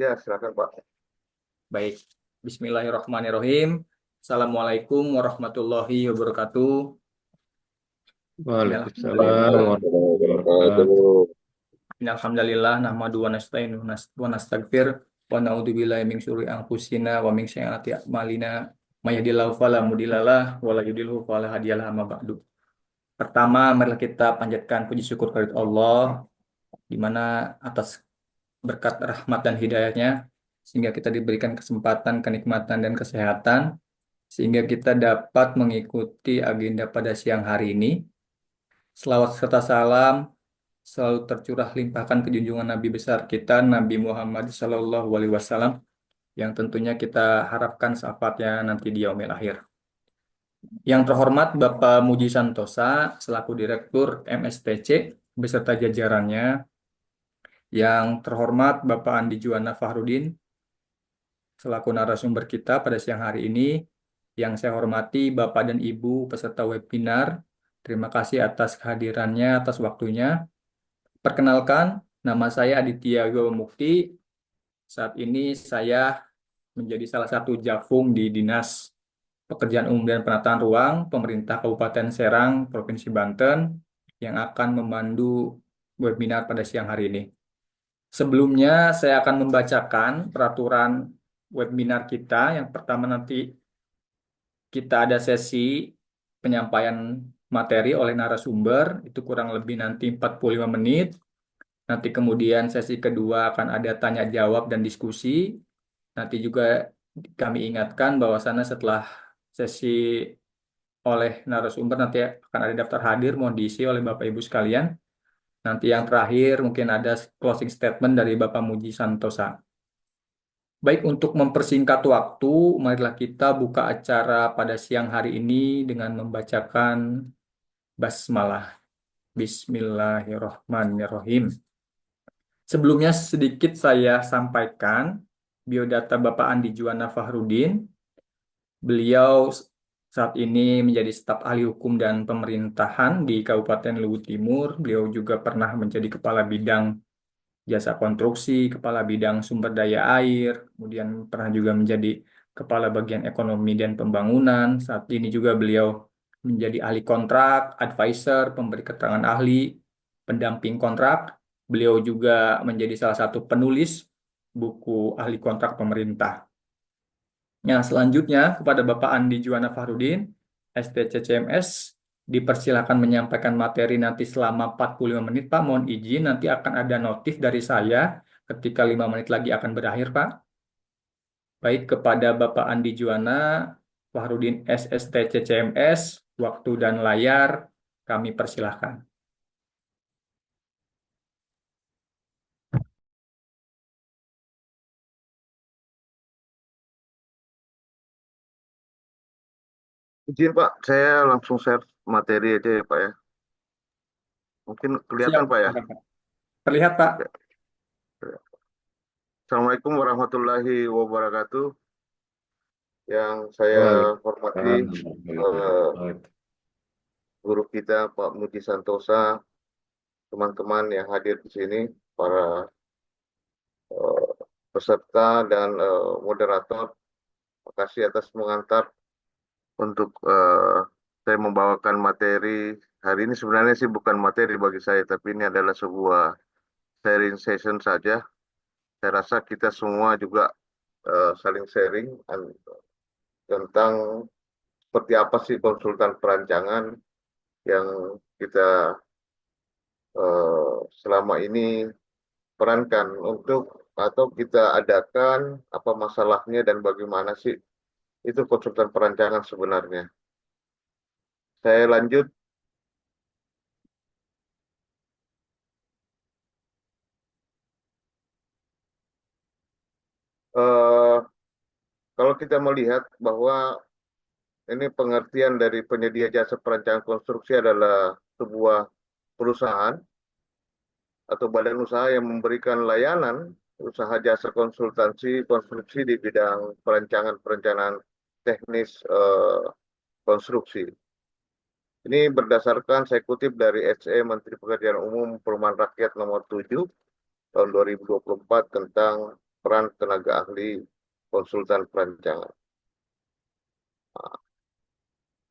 Ya, silakan Pak. Baik, Bismillahirrahmanirrahim. Assalamualaikum warahmatullahi wabarakatuh. Waalaikumsalam Innalhamdulillah, warahmatullahi wabarakatuh. innalhamdulillah, nahmadu wa nasta'inu wa nastaghfir wa na'udzubillahi min syururi anfusina wa min sayyiati a'malina. May yahdihillahu fala mudhillalah wa la yudhlilhu fala hadiyalah, amma ba'du. Pertama, marilah kita panjatkan puji syukur kepada Allah di mana atas berkat rahmat dan hidayahnya sehingga kita diberikan kesempatan, kenikmatan dan kesehatan sehingga kita dapat mengikuti agenda pada siang hari ini. Selawat serta salam selalu tercurah limpahkan ke junjungan Nabi besar kita, Nabi Muhammad SAW, yang tentunya kita harapkan syafaatnya nanti di yaumil akhir. Yang terhormat Bapak Muji Santosa selaku Direktur MSTC beserta jajarannya, yang terhormat Bapak Andi Juwana Fahrudin selaku narasumber kita pada siang hari ini, yang saya hormati Bapak dan Ibu peserta webinar, terima kasih atas kehadirannya, atas waktunya. Perkenalkan, nama saya Aditya Wibawa Mukti. Saat ini saya menjadi salah satu Jafung di Dinas Pekerjaan Umum dan Penataan Ruang Pemerintah Kabupaten Serang, Provinsi Banten, yang akan memandu webinar pada siang hari ini. Sebelumnya, saya akan membacakan peraturan webinar kita. Yang pertama nanti kita ada sesi penyampaian materi oleh narasumber, itu kurang lebih nanti 45 menit. Nanti kemudian sesi kedua akan ada tanya jawab dan diskusi. Nanti juga kami ingatkan bahwasannya setelah sesi oleh narasumber nanti akan ada daftar hadir, mohon diisi oleh Bapak Ibu sekalian. Nanti yang terakhir mungkin ada closing statement dari Bapak Muji Santosa. Baik, untuk mempersingkat waktu, marilah kita buka acara pada siang hari ini dengan membacakan basmalah. Bismillahirrahmanirrahim. Sebelumnya sedikit saya sampaikan biodata Bapak Andi Juwana Fahrudin. Beliau saat ini menjadi staf ahli hukum dan pemerintahan di Kabupaten Luwu Timur. Beliau juga pernah menjadi kepala bidang jasa konstruksi, kepala bidang sumber daya air, kemudian pernah juga menjadi kepala bagian ekonomi dan pembangunan. Saat ini juga beliau menjadi ahli kontrak, advisor, pemberi keterangan ahli, pendamping kontrak. Beliau juga menjadi salah satu penulis buku ahli kontrak pemerintah. Nah, selanjutnya kepada Bapak Andi Juwana Fahrudin, STCCMS, dipersilakan menyampaikan materi nanti selama 45 menit, Pak. Mohon izin, nanti akan ada notif dari saya ketika 5 menit lagi akan berakhir, Pak. Baik, kepada Bapak Andi Juwana Fahrudin SSTCCMS, waktu dan layar kami persilahkan. Izin Pak, saya langsung share materi aja ya Pak ya. Mungkin Siap, kelihatan Pak ya. Pak. Terlihat, Pak. Oke. Assalamualaikum warahmatullahi wabarakatuh. Yang saya hormati Waalaikumsalam warahmatullahi eh, wabarakatuh. guru kita Pak Muji Santosa, teman-teman yang hadir di sini, para eh, peserta dan moderator. Terima kasih atas mengantar untuk saya membawakan materi hari ini. Sebenarnya sih bukan materi bagi saya, tapi ini adalah sebuah sharing session saja. Saya rasa kita semua juga saling sharing tentang seperti apa sih konsultan perancangan yang kita selama ini perankan untuk atau kita adakan, apa masalahnya dan bagaimana sih itu konsultan perancangan sebenarnya. Saya lanjut. eh, Kalau kita melihat bahwa ini pengertian dari penyedia jasa perancangan konstruksi adalah sebuah perusahaan atau badan usaha yang memberikan layanan usaha jasa konsultansi konstruksi di bidang perencanaan teknis konstruksi. Ini berdasarkan saya kutip dari SE Menteri Pekerjaan Umum Perumahan Rakyat nomor 7 tahun 2024 tentang peran tenaga ahli konsultan perancangan.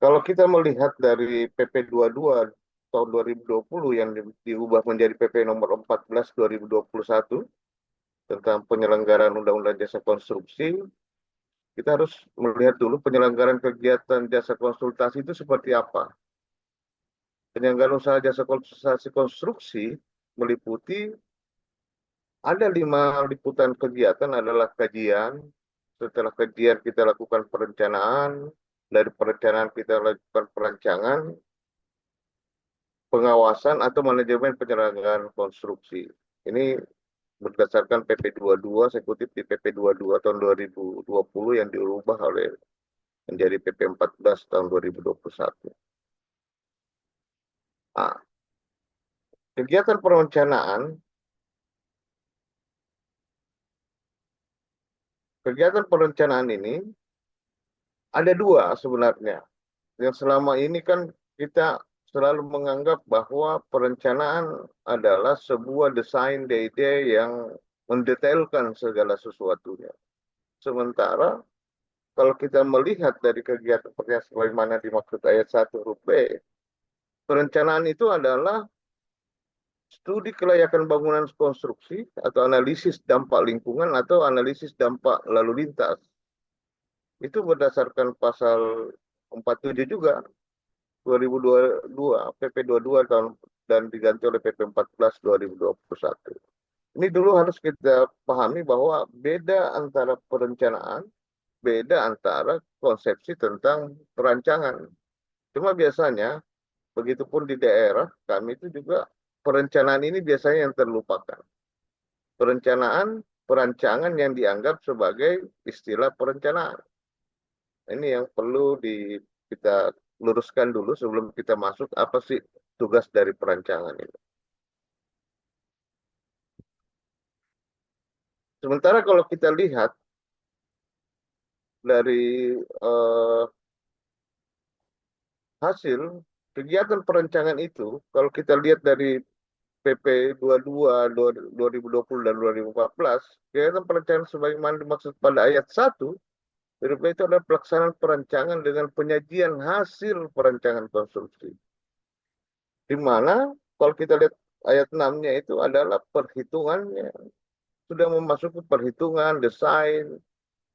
Kalau kita melihat dari PP 22 tahun 2020 yang diubah menjadi PP nomor 14 2021 tentang penyelenggaraan Undang-Undang Jasa Konstruksi, kita harus melihat dulu penyelenggaraan kegiatan jasa konsultasi itu seperti apa. Penyelenggaraan usaha jasa konstruksi meliputi ada 5 liputan kegiatan adalah kajian. Setelah kajian kita lakukan perencanaan, dari perencanaan kita lakukan perancangan, pengawasan atau manajemen penyelenggaraan konstruksi. Ini berdasarkan PP 22, saya kutip di PP 22 tahun 2020 yang diubah oleh menjadi PP 14 tahun 2021. Nah, kegiatan perencanaan ini ada 2 sebenarnya. Yang selama ini kan kita selalu menganggap bahwa perencanaan adalah sebuah desain ide yang mendetailkan segala sesuatunya. Sementara kalau kita melihat dari kegiatan perencanaan sebagaimana dimaksud ayat 1 huruf B, perencanaan itu adalah studi kelayakan bangunan konstruksi atau analisis dampak lingkungan atau analisis dampak lalu lintas. Itu berdasarkan pasal 47 juga 2022, PP 22 tahun dan diganti oleh PP 14 2021. Ini dulu harus kita pahami bahwa beda antara perencanaan, beda antara konsepsi tentang perancangan. Cuma biasanya, begitupun di daerah, kami itu juga perencanaan ini biasanya yang terlupakan. Perancangan yang dianggap sebagai istilah perencanaan. Ini yang perlu kita luruskan dulu sebelum kita masuk apa sih tugas dari perancangan ini. Sementara kalau kita lihat dari hasil kegiatan perancangan itu, kalau kita lihat dari PP 22 2020 dan 2014, kegiatan perencanaan sebagaimana dimaksud pada ayat 1, itu adalah pelaksanaan perancangan dengan penyajian hasil perancangan konstruksi. Di mana kalau kita lihat ayat 6-nya itu adalah perhitungannya. Sudah memasuki perhitungan, desain,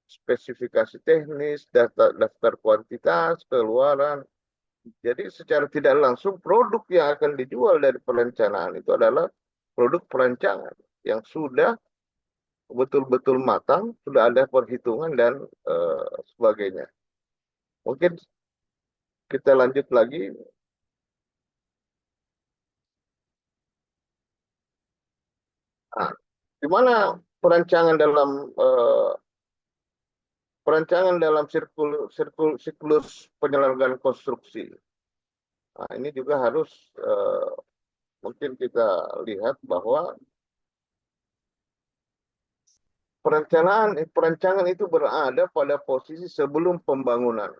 spesifikasi teknis, daftar kuantitas, keluaran. Jadi secara tidak langsung produk yang akan dijual dari perencanaan itu adalah produk perancangan yang sudah betul-betul matang, sudah ada perhitungan dan sebagainya. Mungkin kita lanjut lagi. Nah, di mana perancangan dalam siklus penyelenggaraan konstruksi. Nah, ini juga harus mungkin kita lihat bahwa perancangan itu berada pada posisi sebelum pembangunan.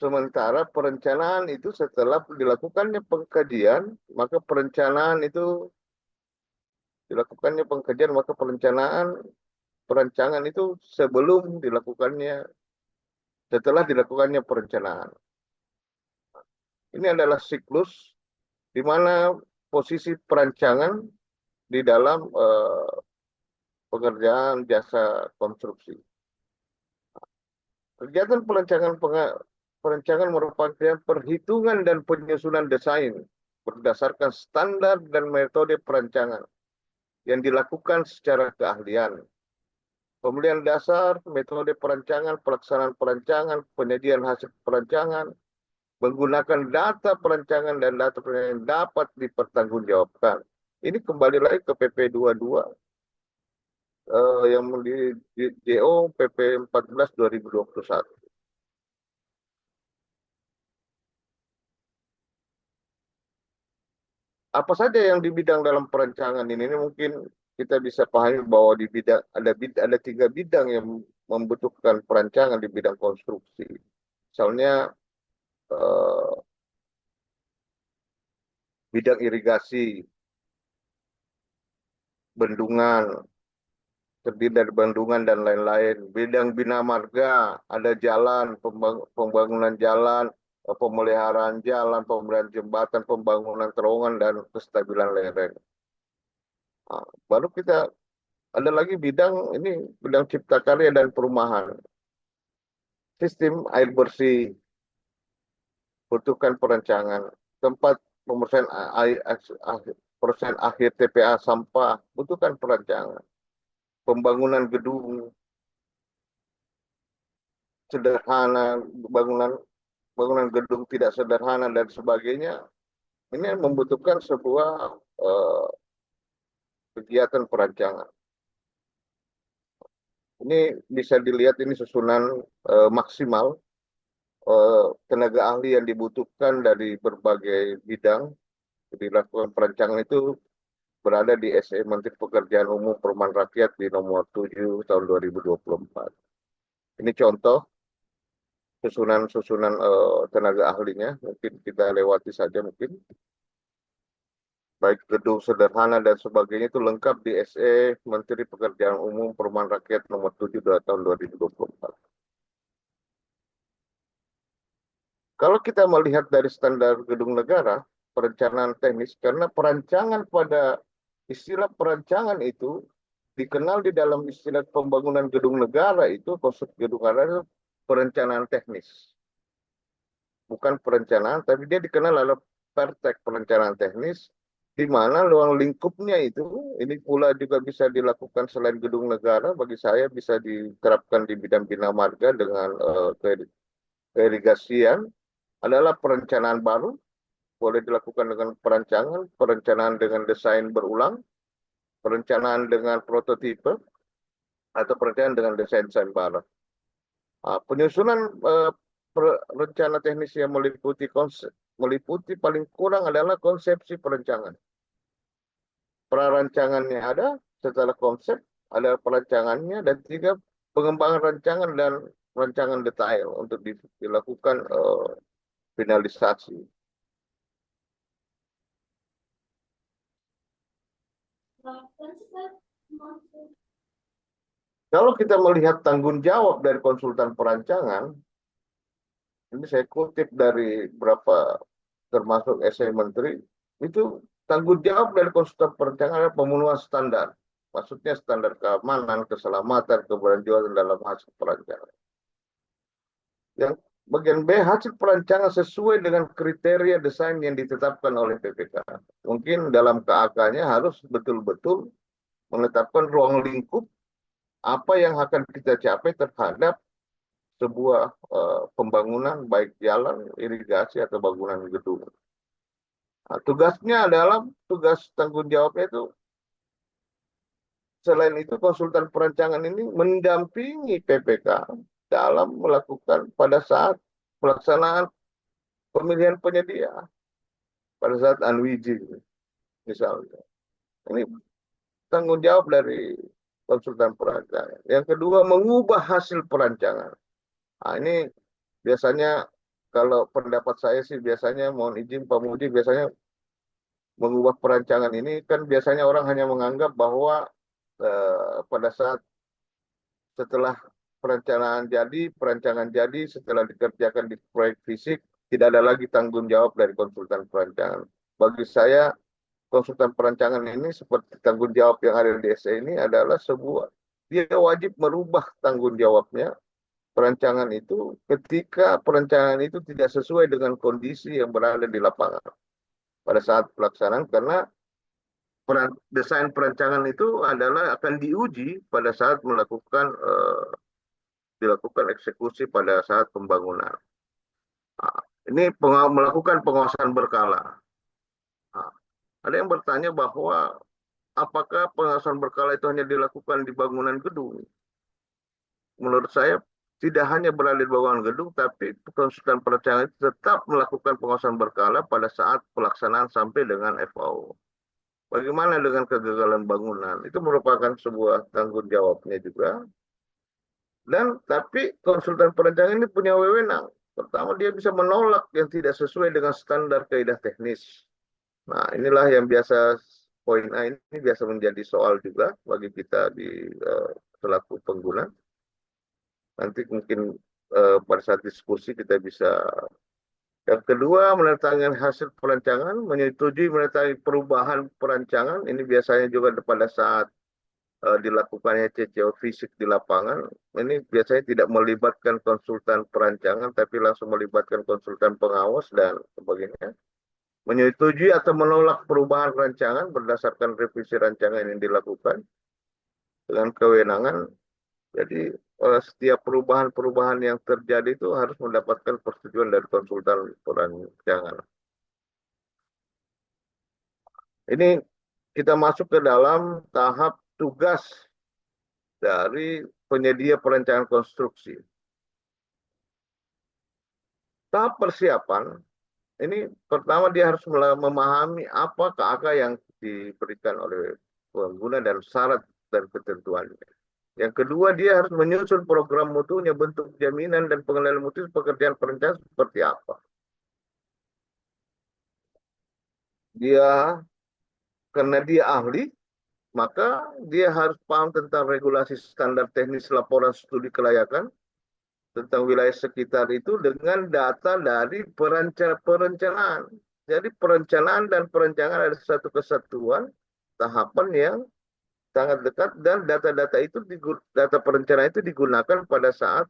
Sementara perencanaan itu setelah dilakukannya pengkajian, maka perancangan itu setelah dilakukannya perencanaan. Ini adalah siklus di mana posisi perancangan di dalam pekerjaan jasa konstruksi. Kegiatan perancangan merupakan perhitungan dan penyusunan desain berdasarkan standar dan metode perancangan yang dilakukan secara keahlian. Pemilihan dasar, metode perancangan, pelaksanaan perancangan, penyajian hasil perancangan, menggunakan data perancangan dan data perancangan yang dapat dipertanggungjawabkan. Ini kembali lagi ke PP 22 yang di JO PP 14 2021. Apa saja yang di bidang dalam perancangan ini mungkin kita bisa pahami bahwa di bidang ada 3 bidang yang membutuhkan perancangan di bidang konstruksi. Misalnya bidang irigasi, bendungan, terdiri dari bendungan dan lain-lain. Bidang bina marga, ada jalan, pembangunan jalan, pemeliharaan jalan, pemberian jembatan, pembangunan terowongan, dan kestabilan lereng. Nah, baru kita ada lagi bidang ini, bidang cipta karya dan perumahan. Sistem air bersih, butuhkan perencanaan. Tempat pembersihan persen akhir TPA sampah, butuhkan perencanaan. Pembangunan gedung sederhana, bangunan gedung tidak sederhana dan sebagainya, ini membutuhkan sebuah kegiatan perancangan. Ini bisa dilihat ini susunan maksimal tenaga ahli yang dibutuhkan dari berbagai bidang dilakukan perancangan itu berada di SE Menteri Pekerjaan Umum Perumahan Rakyat di nomor 7 tahun 2024. Ini contoh susunan tenaga ahlinya, mungkin kita lewati saja mungkin. Baik gedung sederhana dan sebagainya itu lengkap di SE Menteri Pekerjaan Umum Perumahan Rakyat nomor 7 tahun 2024. Kalau kita melihat dari standar gedung negara, perencanaan teknis, karena perancangan pada istilah perancangan itu dikenal di dalam istilah pembangunan gedung negara itu, konsep gedung negara itu perencanaan teknis. Bukan perencanaan, tapi dia dikenal adalah pertek perencanaan teknis, di mana ruang lingkupnya itu, ini pula juga bisa dilakukan selain gedung negara, bagi saya bisa diterapkan di bidang bina marga dengan keirigasian, adalah perencanaan baru, boleh dilakukan dengan perencanaan dengan desain berulang, perencanaan dengan prototipe, atau perencanaan dengan desain baru. Penyusunan rencana teknis yang meliputi paling kurang adalah konsepsi perencanaan. Prarancangannya ada, setelah konsep ada perancangannya, dan 3 pengembangan rancangan dan rancangan detail untuk dilakukan finalisasi. Kalau kita melihat tanggung jawab dari konsultan perancangan, ini saya kutip dari berapa termasuk SE Menteri, itu tanggung jawab dari konsultan perencanaan adalah pemenuhan standar. Maksudnya standar keamanan, keselamatan, keberlanjutan dalam hasil perancangan. Yang bagian B, hasil perancangan sesuai dengan kriteria desain yang ditetapkan oleh PPK. Mungkin dalam KAK-nya harus betul-betul menetapkan ruang lingkup apa yang akan kita capai terhadap sebuah pembangunan, baik jalan, irigasi, atau bangunan gedung. Nah, tugasnya adalah, tugas tanggung jawabnya itu, selain itu konsultan perancangan ini mendampingi PPK dalam melakukan pada saat pelaksanaan pemilihan penyedia, pada saat unwiji misalnya. Ini tanggung jawab dari konsultan perancangan. Yang kedua, mengubah hasil perancangan. Nah, ini biasanya kalau pendapat saya sih biasanya, mohon izin Pak Mudi, biasanya mengubah perancangan ini kan biasanya orang hanya menganggap bahwa pada saat setelah perancangan jadi, setelah dikerjakan di proyek fisik, tidak ada lagi tanggung jawab dari konsultan perancangan. Bagi saya, konsultan perancangan ini seperti tanggung jawab yang ada di SE ini adalah sebuah, dia wajib merubah tanggung jawabnya perancangan itu ketika perencanaan itu tidak sesuai dengan kondisi yang berada di lapangan pada saat pelaksanaan, karena desain perancangan itu adalah akan diuji pada saat dilakukan eksekusi pada saat pembangunan. Nah, ini melakukan pengawasan berkala. Nah, ada yang bertanya bahwa apakah pengawasan berkala itu hanya dilakukan di bangunan gedung? Menurut saya tidak hanya berada di bangunan gedung, tapi konsultan perencanaan itu tetap melakukan pengawasan berkala pada saat pelaksanaan sampai dengan FAO. Bagaimana dengan kegagalan bangunan? Itu merupakan sebuah tanggung jawabnya juga. Dan tapi konsultan perencanaan ini punya wewenang. Pertama, dia bisa menolak yang tidak sesuai dengan standar kaidah teknis. Nah, inilah yang biasa poin A ini biasa menjadi soal juga bagi kita di selaku pengguna. Nanti mungkin pada saat diskusi kita bisa. Yang kedua, menandatangani hasil perancangan, menyetujui menandatangani perubahan perancangan. Ini biasanya juga pada saat dilakukannya CCO fisik di lapangan. Ini biasanya tidak melibatkan konsultan perancangan, tapi langsung melibatkan konsultan pengawas dan sebagainya. Menyetujui atau menolak perubahan rancangan berdasarkan revisi rancangan yang dilakukan dengan kewenangan. Jadi setiap perubahan-perubahan yang terjadi itu harus mendapatkan persetujuan dari konsultan perancangan. Ini kita masuk ke dalam tahap tugas dari penyedia perencanaan konstruksi. Tahap persiapan, ini pertama dia harus memahami apa KAK yang diberikan oleh pengguna dan syarat dan ketentuannya. Yang kedua, dia harus menyusun program mutunya, bentuk jaminan dan pengendalian mutu pekerjaan perencanaan seperti apa. Karena dia ahli, maka dia harus paham tentang regulasi standar teknis laporan studi kelayakan tentang wilayah sekitar itu dengan data dari perencanaan. Jadi perencanaan dan perencanaan ada satu kesatuan, tahapan yang sangat dekat, dan data perencanaan itu digunakan pada saat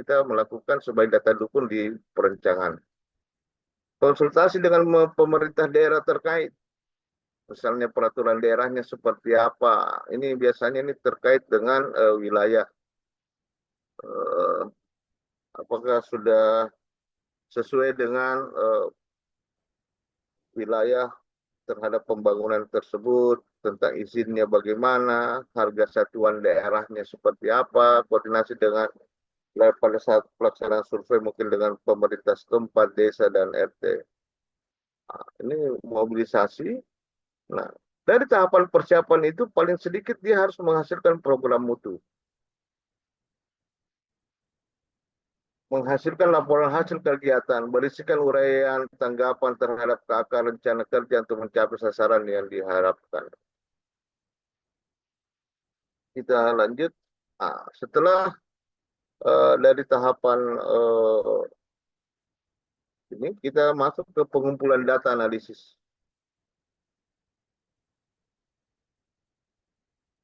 kita melakukan sebagai data dukung di perencanaan. Konsultasi dengan pemerintah daerah terkait, misalnya peraturan daerahnya seperti apa. Ini biasanya ini terkait dengan wilayah, apakah sudah sesuai dengan wilayah terhadap pembangunan tersebut, tentang izinnya bagaimana, harga satuan daerahnya seperti apa, koordinasi dengan pada saat pelaksanaan survei mungkin dengan pemerintah setempat, desa, dan RT. Nah, ini mobilisasi. Nah, dari tahapan persiapan itu paling sedikit dia harus menghasilkan program mutu. Menghasilkan laporan hasil kegiatan, berisikan uraian tanggapan terhadap KK rencana kerja untuk mencapai sasaran yang diharapkan. Kita lanjut. Nah, setelah dari tahapan ini, kita masuk ke pengumpulan data analisis.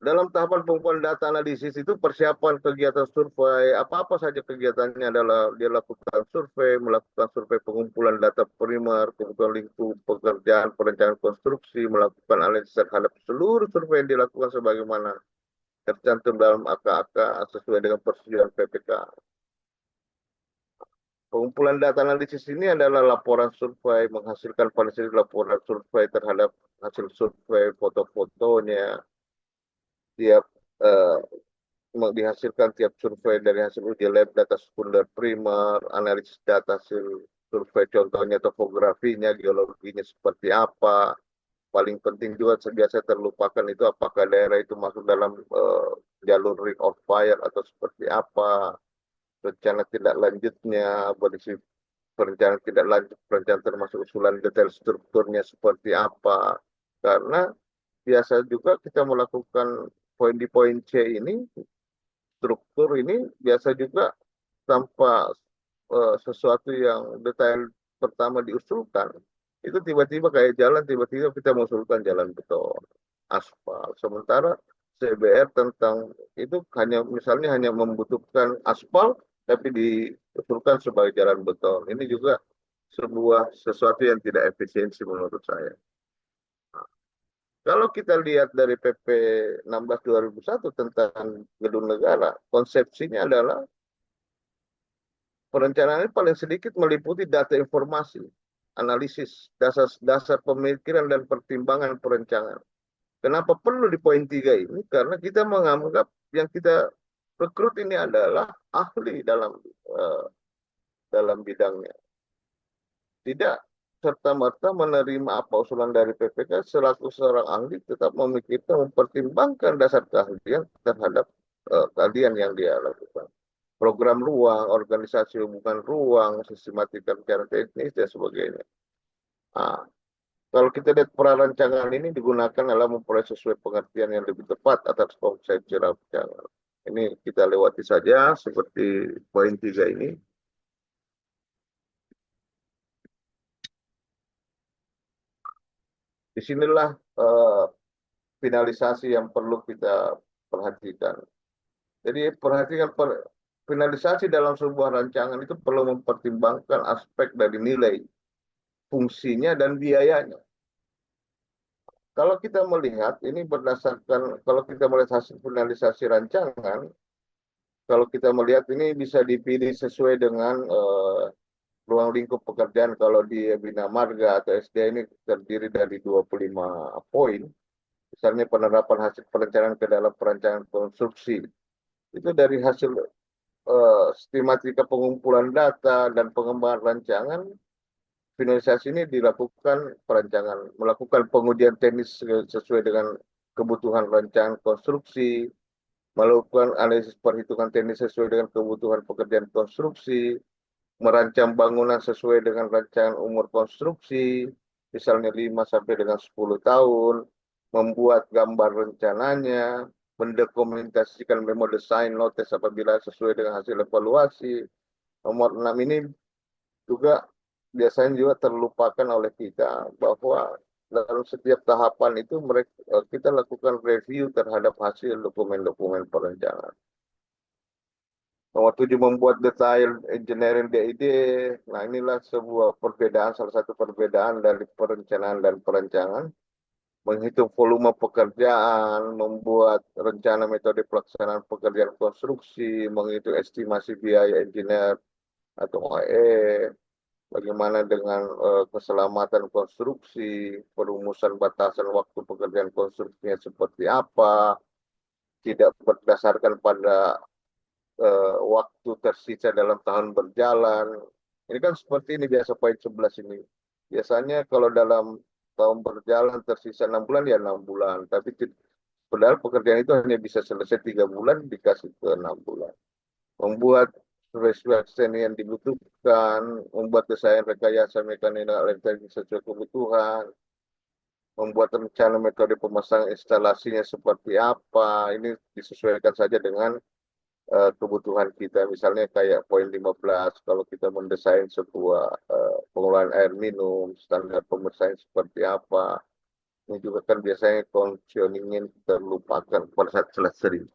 Dalam tahapan pengumpulan data analisis itu persiapan kegiatan survei, apa-apa saja kegiatannya adalah dia lakukan survei, melakukan survei pengumpulan data primer, kebutuhan lingkup, pekerjaan, perencanaan konstruksi, melakukan analisis terhadap seluruh survei yang dilakukan sebagaimana tercantum dalam AK-AK sesuai dengan persetujuan PPK. Pengumpulan data analisis ini adalah laporan survei, menghasilkan laporan survei terhadap hasil survei, foto-fotonya, tiap dihasilkan tiap survei dari hasil uji lab, data sekunder primer, analisis data hasil survei, contohnya topografinya, geologinya seperti apa. Paling penting juga biasa terlupakan itu apakah daerah itu masuk dalam jalur ring of fire atau seperti apa. Rencana tidak lanjutnya, berisi perencanaan tidak lanjut, perencanaan termasuk usulan detail strukturnya seperti apa. Karena biasa juga kita melakukan poin di poin C ini, struktur ini biasa juga tanpa sesuatu yang detail pertama diusulkan. Itu tiba-tiba kayak jalan, tiba-tiba kita mengusulkan jalan beton, aspal. Sementara CBR tentang itu misalnya hanya membutuhkan aspal, tapi diusulkan sebagai jalan beton. Ini juga sesuatu yang tidak efisiensi menurut saya. Kalau kita lihat dari PP 16 2001 tentang gedung negara, konsepsinya adalah perencanaan ini paling sedikit meliputi data informasi, analisis, dasar pemikiran dan pertimbangan perencanaan. Kenapa perlu di poin 3 ini? Karena kita menganggap yang kita rekrut ini adalah ahli dalam bidangnya. Tidak serta-merta menerima apa usulan dari PPK selaku seorang ahli, tetap memikirkan, mempertimbangkan dasar keahlian terhadap keahlian yang dia lakukan. Program ruang, organisasi hubungan ruang, sistematika bicara teknis, dan sebagainya. Nah, kalau kita lihat prarancangan ini digunakan dalam memperoleh sesuai pengertian yang lebih tepat atas konsepsi rancangan. Ini kita lewati saja seperti poin 3 ini. Disinilah finalisasi yang perlu kita perhatikan. Jadi perhatikan finalisasi dalam sebuah rancangan itu perlu mempertimbangkan aspek dari nilai, fungsinya, dan biayanya. Kalau kita melihat ini berdasarkan, kalau kita melihat hasil finalisasi rancangan, kalau kita melihat ini bisa dipilih sesuai dengan ruang lingkup pekerjaan. Kalau di Bina Marga atau SD ini terdiri dari 25 poin. Misalnya penerapan hasil perencanaan ke dalam perencanaan konstruksi. Itu dari hasil sistematika pengumpulan data dan pengembangan rancangan, finalisasi ini dilakukan perancangan, melakukan pengujian teknis sesuai dengan kebutuhan rancangan konstruksi, melakukan analisis perhitungan teknis sesuai dengan kebutuhan pekerjaan konstruksi, merancang bangunan sesuai dengan rancangan umur konstruksi, misalnya 5 sampai dengan 10 tahun, membuat gambar rencananya, mendokumentasikan memo desain notes apabila sesuai dengan hasil evaluasi. Nomor 6 ini juga biasanya juga terlupakan oleh kita bahwa dalam setiap tahapan itu kita lakukan review terhadap hasil dokumen-dokumen perencanaan. Nomor 7 membuat detail engineering DID. Nah, inilah sebuah perbedaan, salah satu perbedaan dari perencanaan dan perancangan. Menghitung volume pekerjaan, membuat rencana metode pelaksanaan pekerjaan konstruksi, menghitung estimasi biaya engineer atau OE, bagaimana dengan keselamatan konstruksi, perumusan batasan waktu pekerjaan konstruksinya seperti apa, tidak berdasarkan pada waktu tersisa dalam tahun berjalan. Ini kan seperti ini biasa poin 11 ini. Biasanya kalau dalam tahun berjalan tersisa 6 bulan ya 6 bulan. Tapi padahal pekerjaan itu hanya bisa selesai 3 bulan dikasih ke 6 bulan. Membuat resurrection yang dibutuhkan, membuat desain rekayasa mekanik elektronik sesuai kebutuhan, membuat rencana metode pemasangan instalasinya seperti apa. Ini disesuaikan saja dengan kebutuhan kita. Misalnya kayak poin 15, kalau kita mendesain sebuah pengelolaan air minum, standar pembersihan seperti apa. Ini juga kan biasanya functioning-nya terlupakan pada saat selesai.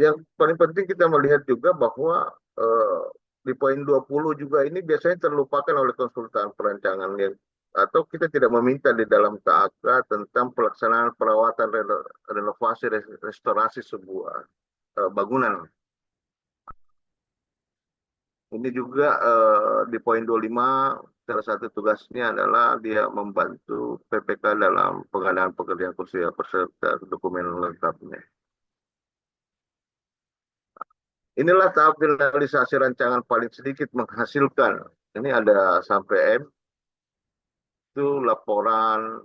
Yang paling penting kita melihat juga bahwa di poin 20 juga ini biasanya terlupakan oleh konsultan perancangan atau kita tidak meminta di dalam KAK tentang pelaksanaan perawatan renovasi restorasi sebuah bangunan. Ini juga di poin 25 salah satu tugasnya adalah dia membantu PPK dalam pengadaan pekerjaan kursi peserta dokumen lengkapnya. Inilah tahap finalisasi rancangan paling sedikit menghasilkan. Ini ada sampai M, itu laporan,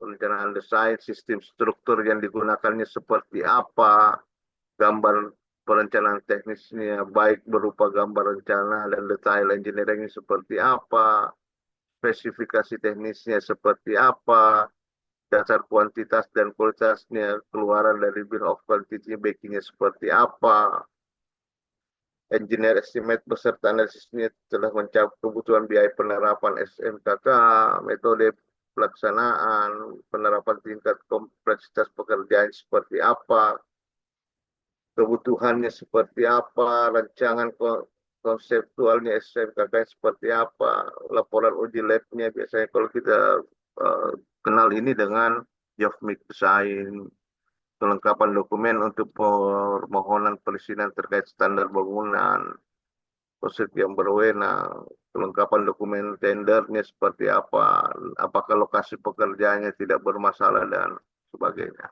perencanaan desain, sistem struktur yang digunakannya seperti apa, gambar perencanaan teknisnya, baik berupa gambar rencana dan detail engineering seperti apa, spesifikasi teknisnya seperti apa, dasar kuantitas dan kualitasnya, keluaran dari bill of quantity, backingnya seperti apa, engineer estimate beserta analisisnya telah mencakup kebutuhan biaya penerapan SMKK, metode pelaksanaan, penerapan tingkat kompleksitas pekerjaan seperti apa, kebutuhannya seperti apa, rancangan konseptualnya SMKK seperti apa, laporan uji labnya biasanya kalau kita kenal ini dengan job mix design, kelengkapan dokumen untuk permohonan perizinan terkait standar bangunan, proses yang berwenang, kelengkapan dokumen tendernya seperti apa, apakah lokasi pekerjaannya tidak bermasalah dan sebagainya.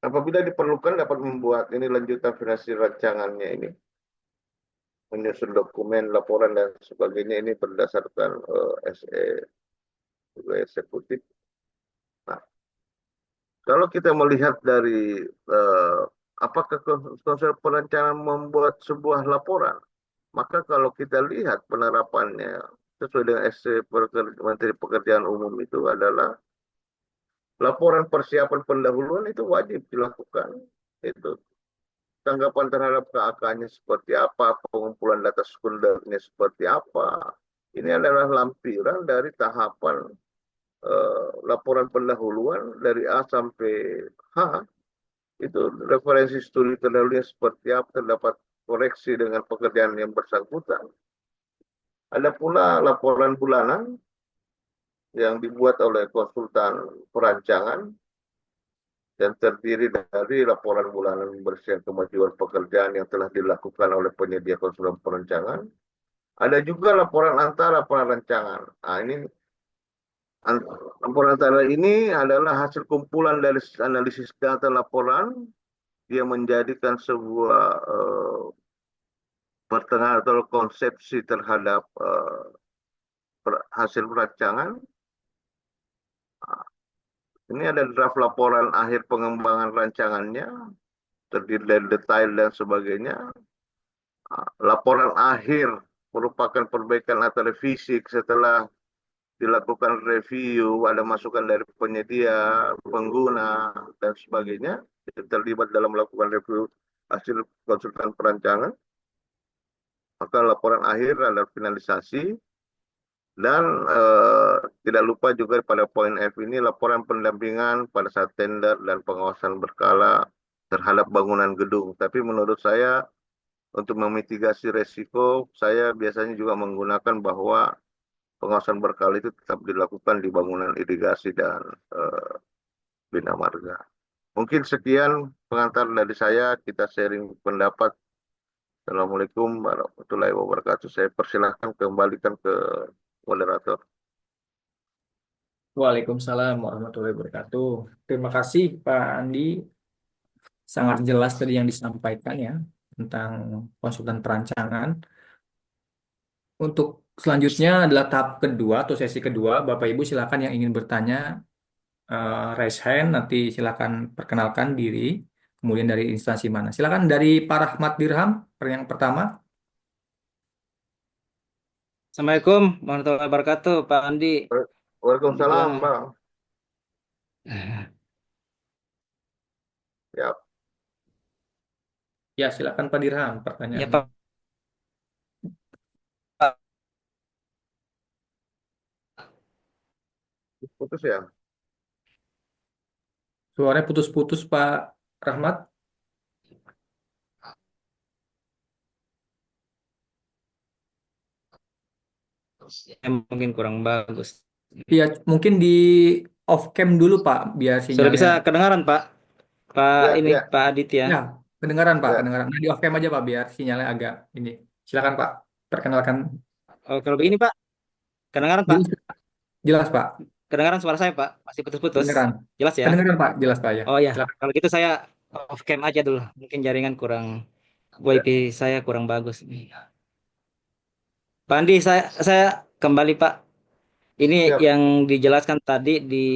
Apabila diperlukan dapat membuat ini lanjutan finalisasi rancangannya ini, menyusun dokumen, laporan dan sebagainya ini berdasarkan SE juga eksekutif. Nah, kalau kita melihat dari apakah konsep perencanaan membuat sebuah laporan, Maka kalau kita lihat penerapannya sesuai dengan Menteri Pekerjaan Umum itu adalah laporan persiapan pendahuluan itu wajib dilakukan. Itu tanggapan terhadap KAK-nya seperti apa, pengumpulan data sekundernya seperti apa. Ini adalah lampiran dari tahapan laporan pendahuluan dari A sampai H. Itu referensi studi terdahulunya seperti apa, terdapat koreksi dengan pekerjaan yang bersangkutan. Ada pula laporan bulanan yang dibuat oleh konsultan perancangan dan terdiri dari laporan bulanan pembersihan kemajuan pekerjaan yang telah dilakukan oleh penyedia konsultan perancangan. Ada juga laporan antara perancangan. Nah, ini laporan antara ini adalah hasil kumpulan dari analisis data laporan yang menjadikan sebuah pertengahan atau konsepsi terhadap hasil perancangan. Ini ada draft laporan akhir pengembangan rancangannya, terdiri dari detail dan sebagainya. Laporan akhir merupakan perbaikan atau revisi setelah dilakukan review, ada masukan dari penyedia, pengguna, dan sebagainya. Terlibat dalam melakukan review hasil konsultan perancangan. Maka laporan akhir adalah finalisasi. Dan tidak lupa juga pada poin F ini laporan pendampingan pada saat tender dan pengawasan berkala terhadap bangunan gedung. Tapi menurut saya untuk memitigasi resiko, saya biasanya juga menggunakan bahwa pengawasan berkala itu tetap dilakukan di bangunan irigasi dan bina marga. Mungkin sekian pengantar dari saya, kita sharing pendapat. Assalamualaikum warahmatullahi wabarakatuh. Saya persilahkan kembalikan ke moderator. Waalaikumsalam warahmatullahi wabarakatuh. Terima kasih Pak Andi. Sangat jelas tadi yang disampaikan ya tentang konsultan perancangan. Untuk selanjutnya adalah tahap kedua atau sesi kedua. Bapak Ibu silakan yang ingin bertanya raise hand, nanti silakan perkenalkan diri. Kemudian dari instansi mana? Silakan dari Pak Rahmat Dirham yang pertama. Assalamualaikum warahmatullahi wabarakatuh, Pak Andi. Waalaikumsalam, Gimana? Bang. Ya, Ya, silakan Pak Dirham Ya, pertanyaan. Pak. putus ya. Suaranya putus-putus Pak Rahmat. Mungkin kurang bagus. Iya, mungkin di off cam dulu Pak, biar Sudah sinyalnya. bisa kedengaran, Pak? Pak Ya, ini, ya, Pak Aditya. Ya, kedengaran Pak, ya. kedengaran. Nah, di off cam aja Pak, biar sinyalnya agak ini. Silakan Pak, perkenalkan. Oh, kalau begini, Pak, kedengaran, Pak? Jelas, jelas Pak, Kedengaran suara saya, Pak? Masih putus-putus. kedengaran. Jelas ya? Kedengaran Pak, jelas Pak ya. Oh ya, Silakan. kalau gitu saya off cam aja dulu. Mungkin jaringan kurang, WiFi saya kurang bagus. Pak Andi, saya kembali, Pak. Ini Siap. yang dijelaskan tadi di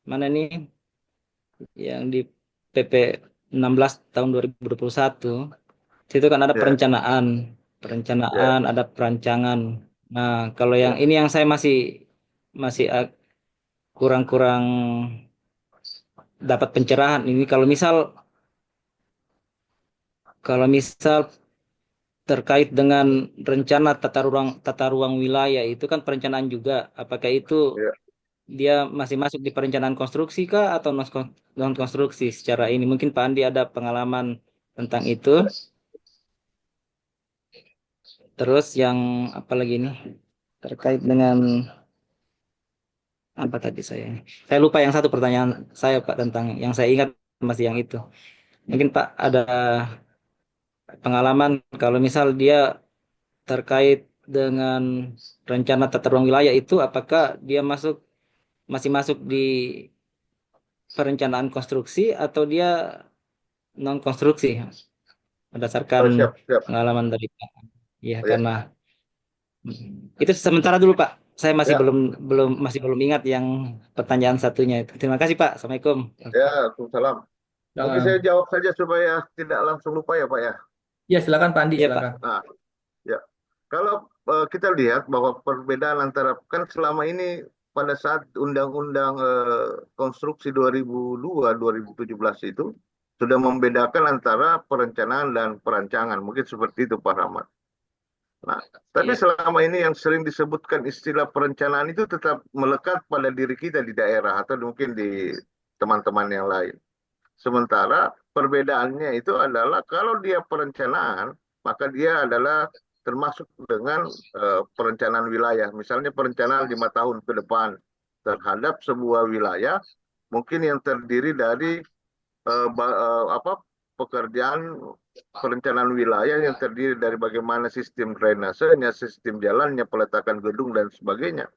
mana nih? Yang di PP 16 tahun 2021. Situ kan ada Ya, ya. ada perancangan. Nah, kalau yang ini yang saya masih masih kurang-kurang dapat pencerahan. Ini kalau misal terkait dengan rencana tata ruang wilayah itu kan perencanaan juga. Apakah itu Ya. dia masih masuk di perencanaan konstruksi kah atau non konstruksi secara ini? Mungkin Pak Andi ada pengalaman tentang itu. Terus yang apa lagi nih terkait dengan apa tadi saya? Saya lupa yang satu pertanyaan saya Pak tentang yang saya ingat masih yang itu. Mungkin Pak ada pengalaman kalau misal dia terkait dengan rencana tata ruang wilayah itu apakah dia masih masuk di perencanaan konstruksi atau dia non konstruksi berdasarkan Oh, siap, siap. pengalaman dari Pak. Ya, Ya, karena itu sementara dulu Pak. Saya masih ya, belum ingat yang pertanyaan satunya itu. Terima kasih Pak. Assalamualaikum. ya. Waalaikumsalam. Mungkin saya jawab saja supaya tidak langsung lupa ya, Pak ya. Ya, silakan Pak Andi, Iya Pak. silakan. Nah, Kalau kita lihat bahwa perbedaan antara kan selama ini pada saat Undang-Undang Konstruksi 2002 2017 itu sudah membedakan antara perencanaan dan perancangan. Mungkin seperti itu Pak Rahmat. Nah, tapi Iya. selama ini yang sering disebutkan istilah perencanaan itu tetap melekat pada diri kita di daerah atau mungkin di teman-teman yang lain. Sementara perbedaannya itu adalah kalau dia perencanaan, maka dia adalah termasuk dengan perencanaan wilayah. Misalnya perencanaan 5 tahun ke depan terhadap sebuah wilayah, mungkin yang terdiri dari pekerjaan perencanaan wilayah yang terdiri dari bagaimana sistem drainasenya, sistem jalannya, peletakan gedung dan sebagainya.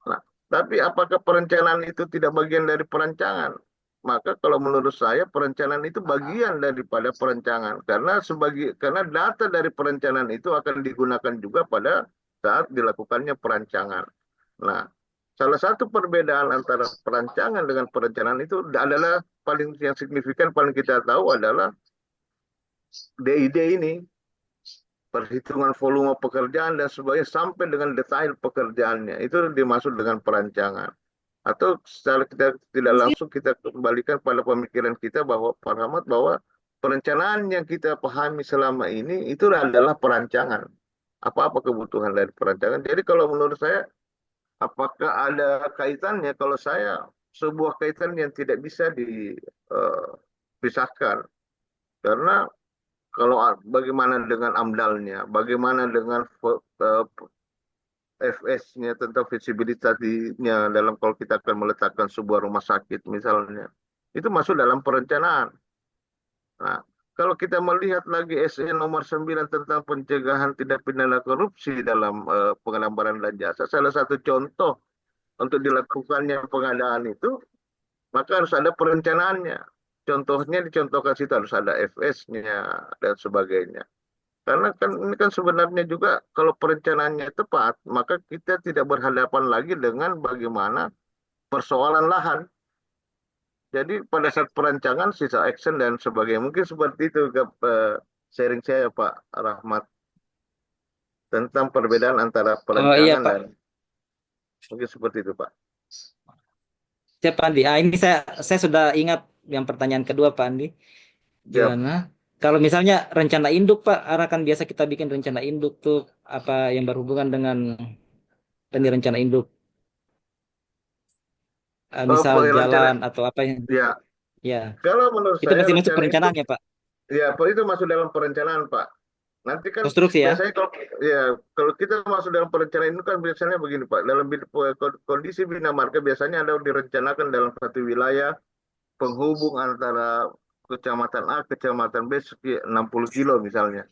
Nah, tapi apakah perencanaan itu tidak bagian dari perancangan? Maka kalau menurut saya perencanaan itu bagian daripada perancangan karena data dari perencanaan itu akan digunakan juga pada saat dilakukannya perancangan. Nah, salah satu perbedaan antara perancangan dengan perencanaan itu adalah paling yang signifikan paling kita tahu adalah DID ini, perhitungan volume pekerjaan dan sebagainya sampai dengan detail pekerjaannya itu dimaksud dengan perancangan. Atau secara kita tidak langsung kita kembalikan pada pemikiran kita bahwa Pak Rahmat bahwa perencanaan yang kita pahami selama ini itu adalah perancangan. Apa-apa kebutuhan dari perancangan. Jadi kalau menurut saya apakah ada kaitannya? Kalau saya sebuah kaitan yang tidak bisa dipisahkan karena kalau bagaimana dengan AMDAL-nya, bagaimana dengan FS-nya tentang visibilitasnya dalam kalau kita akan meletakkan sebuah rumah sakit misalnya, itu masuk dalam perencanaan. Nah, kalau kita melihat lagi SE nomor 9 tentang pencegahan tindak pidana korupsi dalam pengadaan dan jasa, salah satu contoh untuk dilakukannya pengadaan itu, maka harus ada perencanaannya. Contohnya dicontohkan situ harus ada FS-nya dan sebagainya. Karena kan ini kan sebenarnya juga kalau perencanaannya tepat, maka kita tidak berhadapan lagi dengan bagaimana persoalan lahan. Jadi pada saat perancangan, sisa action dan sebagainya. Mungkin seperti itu sharing saya Pak Rahmat tentang perbedaan antara Oh iya perencanaan Pak. dan mungkin seperti itu Pak. Siap Pak Andi. Ini saya sudah ingat yang pertanyaan kedua Pak Andi. Siap. Gimana? Kalau misalnya rencana induk Pak, arah kan biasa kita bikin rencana induk tuh apa yang berhubungan dengan ini rencana induk, misal Rencana jalan atau apa yang ya ya kalau menurut itu saya masih masuk rencana itu perencanaan ya Pak? ya itu masuk dalam perencanaan Pak. Nanti kan Konstruksi ya? biasanya kalau kita masuk dalam perencanaan itu kan biasanya begini Pak. Dalam kondisi bina marga biasanya ada direncanakan dalam satu wilayah penghubung antara kecamatan A, kecamatan B sekitar 60 kilo misalnya.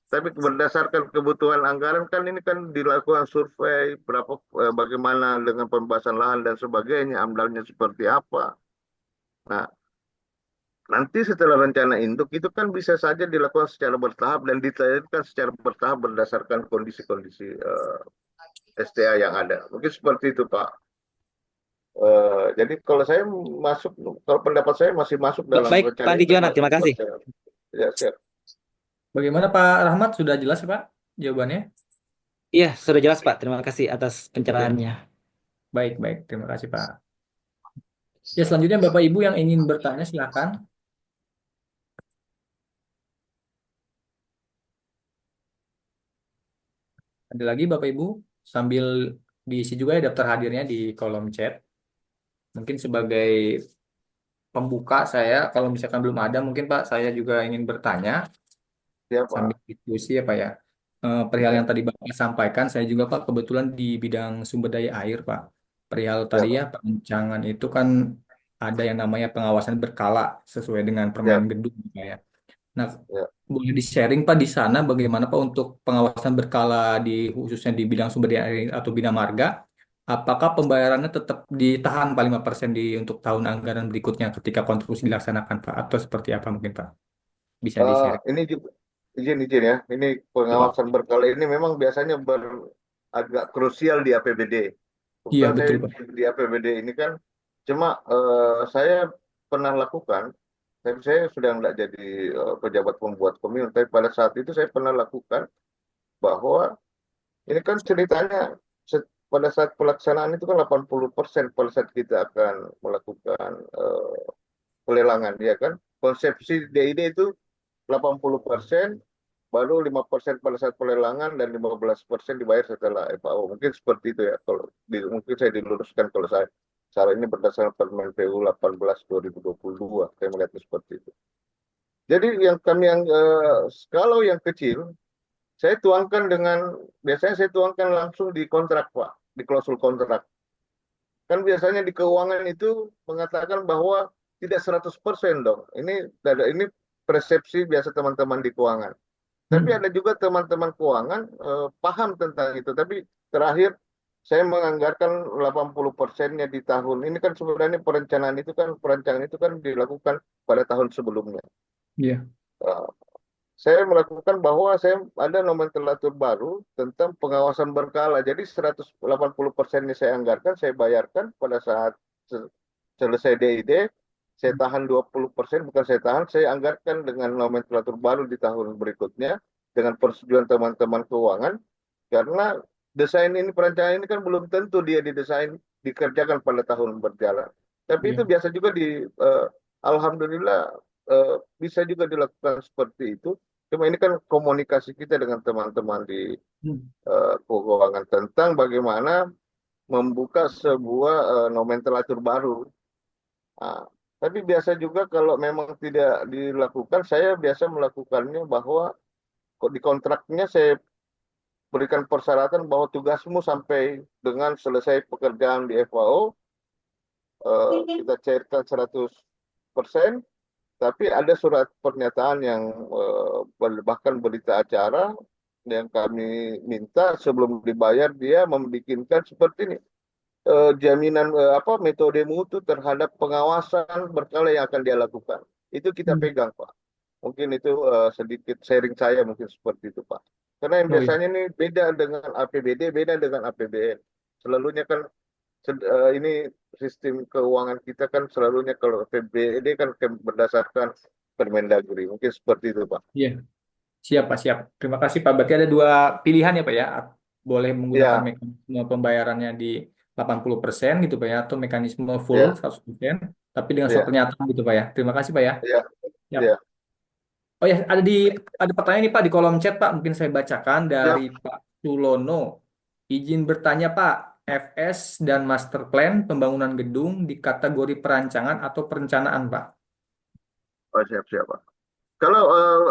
Tapi berdasarkan kebutuhan anggaran kan ini kan dilakukan survei bagaimana dengan pembahasan lahan dan sebagainya, amdalnya seperti apa. Nah, nanti setelah rencana induk itu kan bisa saja dilakukan secara bertahap dan ditelurkan secara bertahap berdasarkan kondisi-kondisi STA yang ada. Mungkin seperti itu Pak. Jadi kalau pendapat saya masih masuk dalam Baik Pak rencana Andi induk Juwana, masuk terima kasih. perencanaan. Ya, siap. Bagaimana Pak Rahmat? Sudah jelas ya Pak jawabannya? Iya, sudah jelas Pak. Terima kasih atas Oke. pencerahannya. Baik, baik. Terima kasih Pak. Ya, selanjutnya Bapak Ibu yang ingin bertanya silakan. Ada lagi Bapak Ibu sambil diisi juga ya daftar hadirnya di kolom chat. Mungkin sebagai pembuka saya, kalau misalkan belum ada, mungkin Pak saya juga ingin bertanya Siap Pak. sambil diskusi ya Pak ya. Perihal Ya, yang tadi Bapak sampaikan, saya juga Pak kebetulan di bidang sumber daya air Pak. Perihal ya tadi ya Pak. perancangan itu kan ada yang namanya pengawasan berkala sesuai dengan permen Ya, gedung Pak ya. Nah, ya. boleh di-sharing Pak di sana bagaimana Pak untuk pengawasan berkala di khususnya di bidang sumber daya air atau bina marga? Apakah pembayarannya tetap ditahan Pak 5% untuk tahun anggaran berikutnya ketika konstruksi dilaksanakan Pak? Atau seperti apa mungkin Pak? Bisa di-sharing. Ini juga izin ya. Ini Ya, Pak. pengawasan berkala ini memang biasanya agak krusial di APBD. Iya Kebetulan saya betul Pak. di APBD ini kan cuma saya pernah lakukan, tapi saya sudah nggak jadi pejabat pembuat komitmen. Tapi pada saat itu saya pernah lakukan bahwa ini kan ceritanya pada saat pelaksanaan itu kan 80% pada saat kita akan melakukan pelelangan, ya kan? Konsepsi DID itu 80%, baru 5% pada saat pelelangan dan 15% dibayar setelah FAO. Mungkin seperti itu ya. Kalau mungkin saya diluruskan kalau saya salah, ini berdasarkan Permen PU 18 2022. Saya melihatnya seperti itu. Jadi kalau yang kecil saya tuangkan biasanya saya tuangkan langsung di kontrak, Pak, di klausul kontrak. Kan biasanya di keuangan itu mengatakan bahwa tidak 100% dong. Ini persepsi biasa teman-teman di keuangan. Tapi ada juga teman-teman keuangan paham tentang itu. Tapi terakhir saya menganggarkan 80%-nya di tahun. Ini kan sebenarnya perencanaan itu kan dilakukan pada tahun sebelumnya. Iya. Saya melakukan bahwa saya ada nomenklatur baru tentang pengawasan berkala. Jadi 180%-nya saya anggarkan, saya bayarkan pada saat selesai DID. Saya tahan 20%, bukan saya anggarkan dengan nomenklatur baru di tahun berikutnya dengan persetujuan teman-teman keuangan, karena perencanaan ini kan belum tentu dia dikerjakan pada tahun berjalan. Tapi itu biasa juga alhamdulillah bisa juga dilakukan seperti itu. Cuma ini kan komunikasi kita dengan teman-teman di keuangan tentang bagaimana membuka sebuah nomenklatur baru. Nah, tapi biasa juga kalau memang tidak dilakukan, saya biasa melakukannya bahwa di kontraknya saya berikan persyaratan bahwa tugasmu sampai dengan selesai pekerjaan di FAO, kita cairkan 100%, tapi ada surat pernyataan yang bahkan berita acara yang kami minta sebelum dibayar dia membikinkan seperti ini. Jaminan metode mutu terhadap pengawasan berkala yang akan dia lakukan. Itu kita pegang, Pak. Mungkin itu sedikit sharing saya mungkin seperti itu, Pak. Karena yang biasanya ini beda dengan APBD, beda dengan APBN. Selalunya kan ini sistem keuangan kita kan selalunya kalau APBD kan berdasarkan Permendagri. Mungkin seperti itu, Pak. Iya. Siap, Pak, siap. Terima kasih, Pak. Berarti ada dua pilihan ya, Pak ya. Boleh menggunakan Ya, mekanisme pembayarannya di 80% gitu, Pak ya, atau mekanisme full ya, 100%, tapi dengan surat ya, pernyataan gitu, Pak ya. Terima kasih, Pak ya. ya, Siap. ya, Oh ya, ada pertanyaan nih Pak di kolom chat Pak. Mungkin saya bacakan ya. dari Pak Sulono. Izin bertanya Pak, FS dan master plan pembangunan gedung di kategori perancangan atau perencanaan Pak? Oh, siap, Pak. Kalau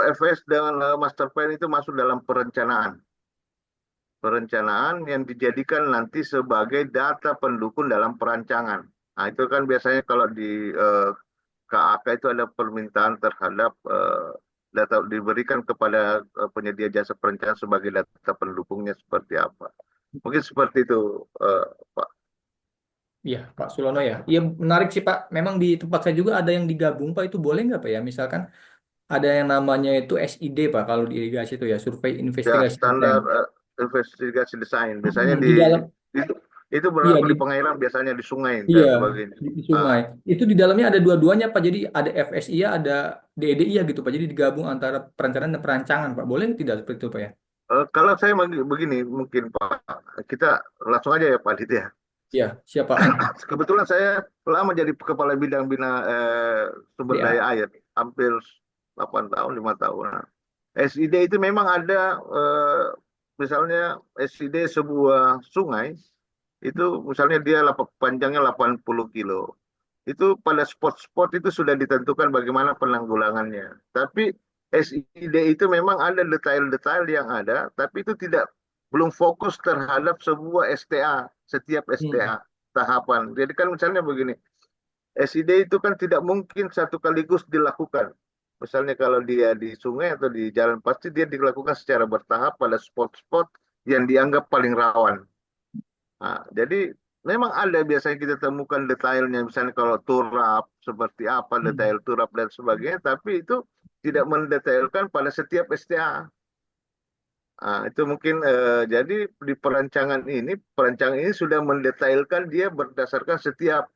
FS dengan master plan itu masuk dalam perencanaan. Perencanaan yang dijadikan nanti sebagai data pendukung dalam perancangan. Nah, itu kan biasanya kalau di KAK itu ada permintaan terhadap data diberikan kepada penyedia jasa perencanaan sebagai data pendukungnya seperti apa. Mungkin seperti itu, Pak. Iya Pak Sulono ya. Iya menarik sih Pak. Memang di tempat saya juga ada yang digabung Pak, itu boleh nggak Pak ya? Misalkan ada yang namanya itu SID Pak kalau di irigasi itu ya, Survei Ya, Investigasi Desain. standar investigasi desain. Biasanya Di dalam, itu, itu iya berlaku di di pengairan, biasanya di sungai Iya, dan sebagainya. di sungai. Itu di dalamnya ada dua-duanya, Pak. Jadi ada FSI, ya, ada DEDI ya gitu, Pak. Jadi digabung antara perencanaan dan perancangan, Pak. Boleh tidak seperti itu, Pak ya? Kalau saya begini, mungkin Pak, kita langsung aja ya Pak Adit ya. Iya, siapa? Kebetulan saya lama jadi kepala bidang bina sumber DA. daya air, hampir 8 tahun, 5 tahun. SID itu memang ada, misalnya SID sebuah sungai, itu misalnya dia panjangnya 80 kilo. Itu pada spot-spot itu sudah ditentukan bagaimana penanggulangannya. Tapi SID itu memang ada detail-detail yang ada, tapi itu belum fokus terhadap sebuah STA, setiap STA tahapan. Jadi kan misalnya begini, SID itu kan tidak mungkin satu kaligus dilakukan. Misalnya kalau dia di sungai atau di jalan, pasti dia dilakukan secara bertahap pada spot-spot yang dianggap paling rawan. Nah, jadi memang ada biasanya kita temukan detailnya, misalnya kalau turap seperti apa, detail turap dan sebagainya, tapi itu tidak mendetailkan pada setiap STA. Nah, itu mungkin jadi di perancangan ini sudah mendetailkan dia berdasarkan setiap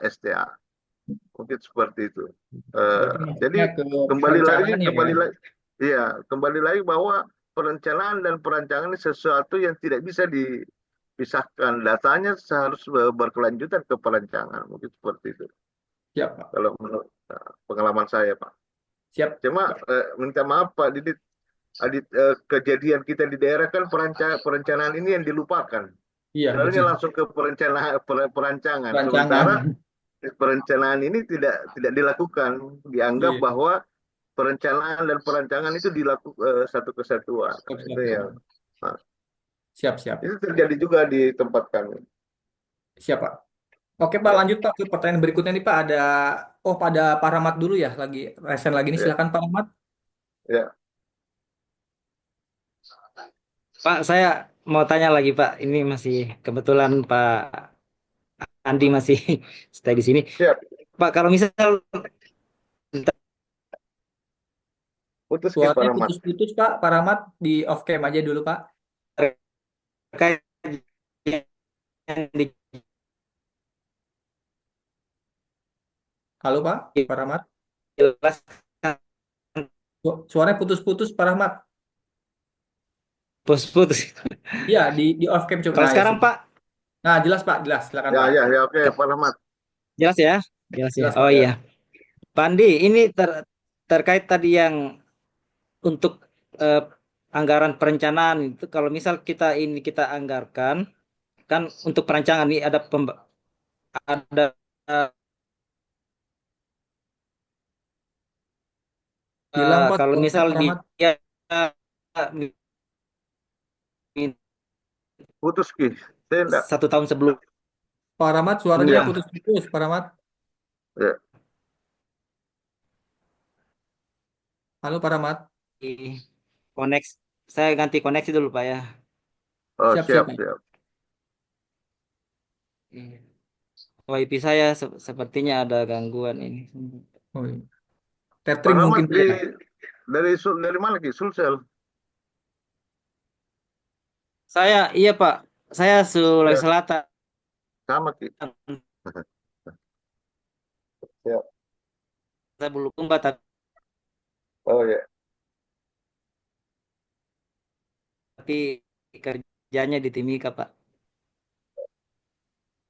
STA. Mungkin seperti itu. Berarti Jadi masuknya ke kembali perencanaan ya, Pak ya? lagi, iya, kembali lagi bahwa perencanaan dan perancangan ini sesuatu yang tidak bisa dipisahkan. Datanya harus berkelanjutan ke perancangan, mungkin seperti itu. Siap, Pak. Kalau menurut pengalaman saya, Pak. Siap. Cuma minta maaf Pak Didit, kejadian kita di daerah kan perencanaan ini yang dilupakan. Iya, Sebenarnya betul. langsung ke perancangan. Rancangan. Sementara perencanaan ini tidak dilakukan, dianggap Iya. bahwa perencanaan dan perancangan itu dilakukan satu kesatuan. Siap, Itu siap. yang Siap, siap. itu terjadi juga di tempat kami. Siap, Pak. Oke, Pak, lanjut Pak ke pertanyaan berikutnya nih, Pak. Pada Pak Rahmat dulu ya, lagi resen lagi nih. Ya, Silakan Pak Rahmat. ya. Pak, saya mau tanya lagi Pak. Ini masih kebetulan Pak Andi masih stay di sini. Siap. Pak, kalau misal Putus Pak Suaranya Rahmat. putus-putus, Pak. Pak Rahmat di off cam aja dulu, Pak. terkait yang Halo, Pak. Pak Rahmat. dijelaskan Suaranya putus-putus, Pak Rahmat. putus-putus. Iya, di off cam coba. Kalau Nah, ya, sekarang sudah. Pak, Nah, jelas, Pak. Jelas. Silakan, Ya, Pak. ya, oke Pak Rahmat. jelas ya? Jelas ya. Jelas, Oh Pak. iya. Pak Andi, ini terkait tadi yang untuk eh, anggaran perencanaan itu kalau misal kita anggarkan kan untuk perancangan ini ada Hilang, Pak. kalau Suaranya, misal Pak Rahmat. dia Putus Ki. Saya enggak. 1 tahun sebelum Pak Rahmat, suaranya Ya, putus-putus, Pak Rahmat. ya. Halo, Pak Rahmat. koneksi, saya ganti koneksi dulu Pak ya. Oh, Siap, siap, Pak. siap. WiFi saya sepertinya ada gangguan ini. Oh, iya. Pak Tethering Rahmat mungkin, Pak, ya. dari mana Ki? Sulsel. Iya Pak, saya Sulawesi Ya, Selatan. sama Ki. Ya. Saya Bulukumba Oh ya, tapi kerjanya di Timika Pak.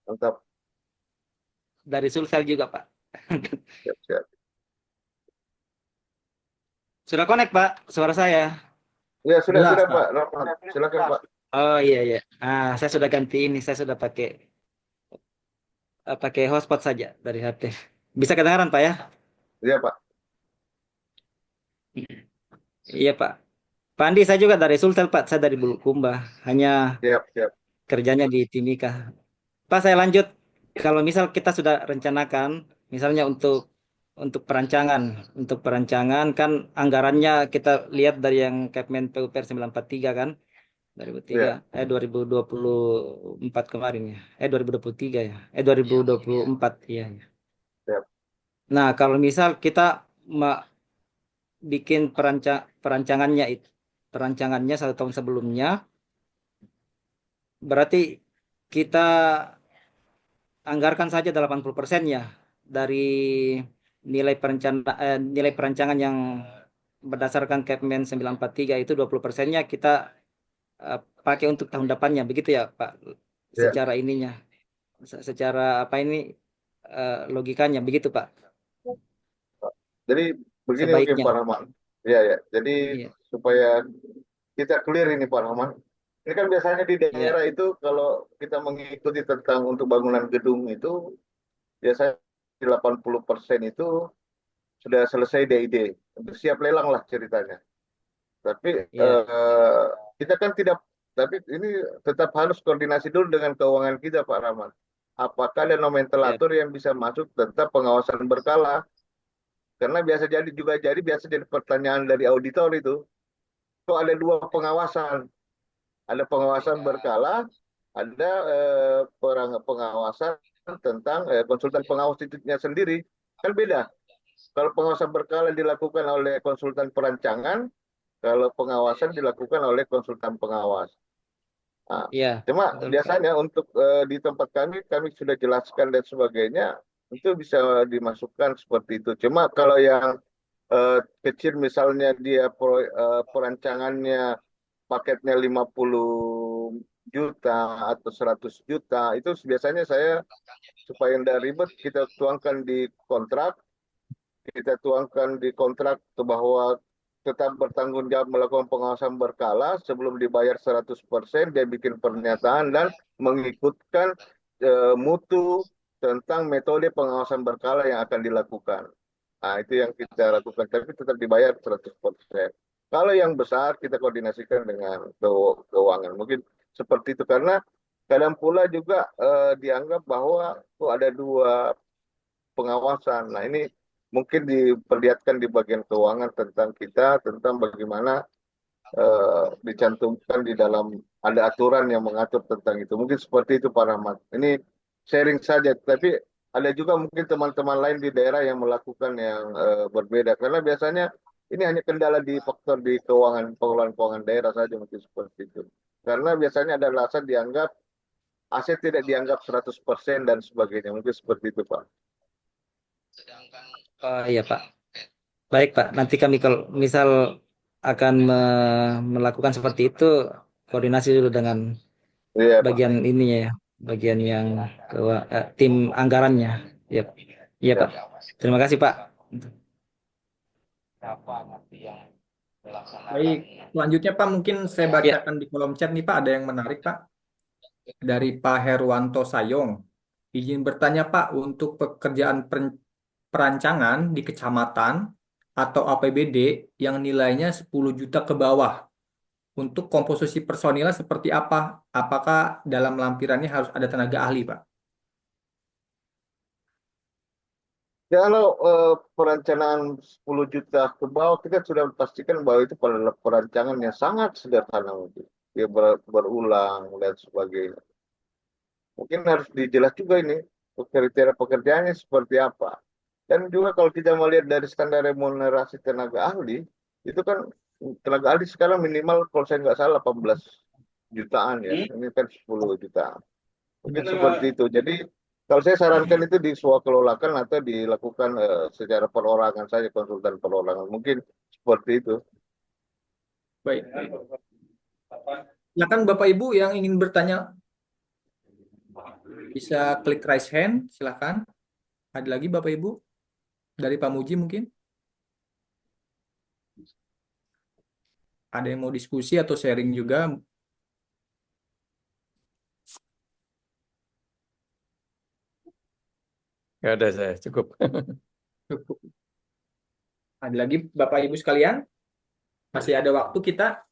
mantap. Dari Sulsel juga Pak. Siap, siap. Sudah connect Pak, suara saya. Ya, sudah, Jelas, Pak. Pak Rahmat. Silakan Pak. Oh iya iya. Saya sudah ganti ini, saya sudah pakai hotspot saja dari HP. Bisa kedengaran Pak ya? Iya Pak. Iya Pak. Pak Andi, saya juga dari Sulsel Pak, saya dari Bulukumba. Hanya Siap, siap. kerjanya di Timika. Pak, saya lanjut. Kalau misal kita sudah rencanakan, misalnya untuk perancangan kan anggarannya kita lihat dari yang Kepmen PUPR 943 kan, 2003, Ya, 2024 kemarin ya, 2023 ya, 2024 iya. Ya. siap. Nah, kalau misal kita bikin perancangannya 1 tahun sebelumnya, berarti kita anggarkan saja 80% dari nilai perancangan yang berdasarkan Kepmen 943 itu 20%-nya kita pakai untuk tahun depannya, begitu ya Pak? Ya. Secara ininya, secara apa ini logikanya begitu Pak? Jadi begini mungkin Sebaiknya. Pak Rahmat. Ya, ya. Jadi Iya. supaya kita clear ini Pak Rahmat. Ini kan biasanya di Iya. daerah itu kalau kita mengikuti tentang untuk bangunan gedung itu biasanya 80% itu sudah selesai DID. Untuk siap lelang lah ceritanya. Tapi Iya. kita kan tidak, tapi ini tetap harus koordinasi dulu dengan keuangan kita Pak Rahmat. Apakah ada nomenklatur yang bisa masuk tetap pengawasan berkala? Karena biasa jadi pertanyaan dari auditor itu. Kok ada 2 pengawasan? Ada pengawasan berkala, ada pengawasan tentang konsultan pengawas itu sendiri. Kan beda. Kalau pengawasan berkala dilakukan oleh konsultan perancangan, kalau pengawasan dilakukan oleh konsultan pengawas. Nah, Iya. cuma Betul, biasanya untuk di tempat kami sudah jelaskan dan sebagainya, itu bisa dimasukkan seperti itu. Cuma kalau yang kecil misalnya dia perancangannya paketnya 50 juta atau 100 juta, itu biasanya saya supaya tidak ribet kita tuangkan di kontrak, bahwa tetap bertanggung jawab melakukan pengawasan berkala sebelum dibayar 100%, dia bikin pernyataan dan mengikutkan mutu tentang metode pengawasan berkala yang akan dilakukan. Nah, itu yang kita lakukan, tapi tetap dibayar 100%. Kalau yang besar kita koordinasikan dengan keuangan. Mungkin seperti itu karena kadang pula juga dianggap bahwa ada dua pengawasan. Nah, ini mungkin diperlihatkan di bagian keuangan tentang bagaimana dicantumkan di dalam ada aturan yang mengatur tentang itu. Mungkin seperti itu Pak Rahmat. Ini sharing saja, tapi ada juga mungkin teman-teman lain di daerah yang melakukan yang berbeda. Karena biasanya ini hanya kendala di faktor di pengelolaan keuangan daerah saja mungkin seperti itu. Karena biasanya ada alasan dianggap aset tidak dianggap 100% dan sebagainya. Mungkin seperti itu Pak. Oh iya Pak. Baik Pak, nanti kami kalau misal akan melakukan seperti itu, koordinasi dulu dengan Iya Pak. bagian ininya ya, bagian yang tim anggarannya. Ya, iya Ya. Pak. Terima kasih Pak. Baik, selanjutnya Pak mungkin saya Ya, bacakan di kolom chat nih Pak, ada yang menarik Pak dari Pak Herwanto Sayong. Izin bertanya Pak, untuk pekerjaan perancangan di kecamatan atau APBD yang nilainya 10 juta ke bawah, untuk komposisi personilnya seperti apa? Apakah dalam lampirannya harus ada tenaga ahli Pak? Kalau perencanaan 10 juta ke bawah, kita sudah pastikan bahwa itu adalah perancangan yang sangat sederhana mungkin. Dia berulang dan sebagainya. Mungkin harus dijelas juga ini kriteria pekerjaannya seperti apa. Dan juga kalau kita melihat dari standar remunerasi tenaga ahli, itu kan tenaga ahli sekarang minimal kalau saya nggak salah 18 jutaan ya. Ini kan 10 jutaan. Mungkin seperti itu. Jadi kalau saya sarankan itu diswakelolakan atau dilakukan secara perorangan saja, konsultan perorangan. Mungkin seperti itu. Baik. Silakan Bapak Ibu yang ingin bertanya bisa klik raise hand, silakan. Ada lagi Bapak Ibu dari Pak Muji mungkin? Ada yang mau diskusi atau sharing juga? Ya udah saya cukup. Cukup. Ada lagi Bapak Ibu sekalian? Masih ada waktu kita.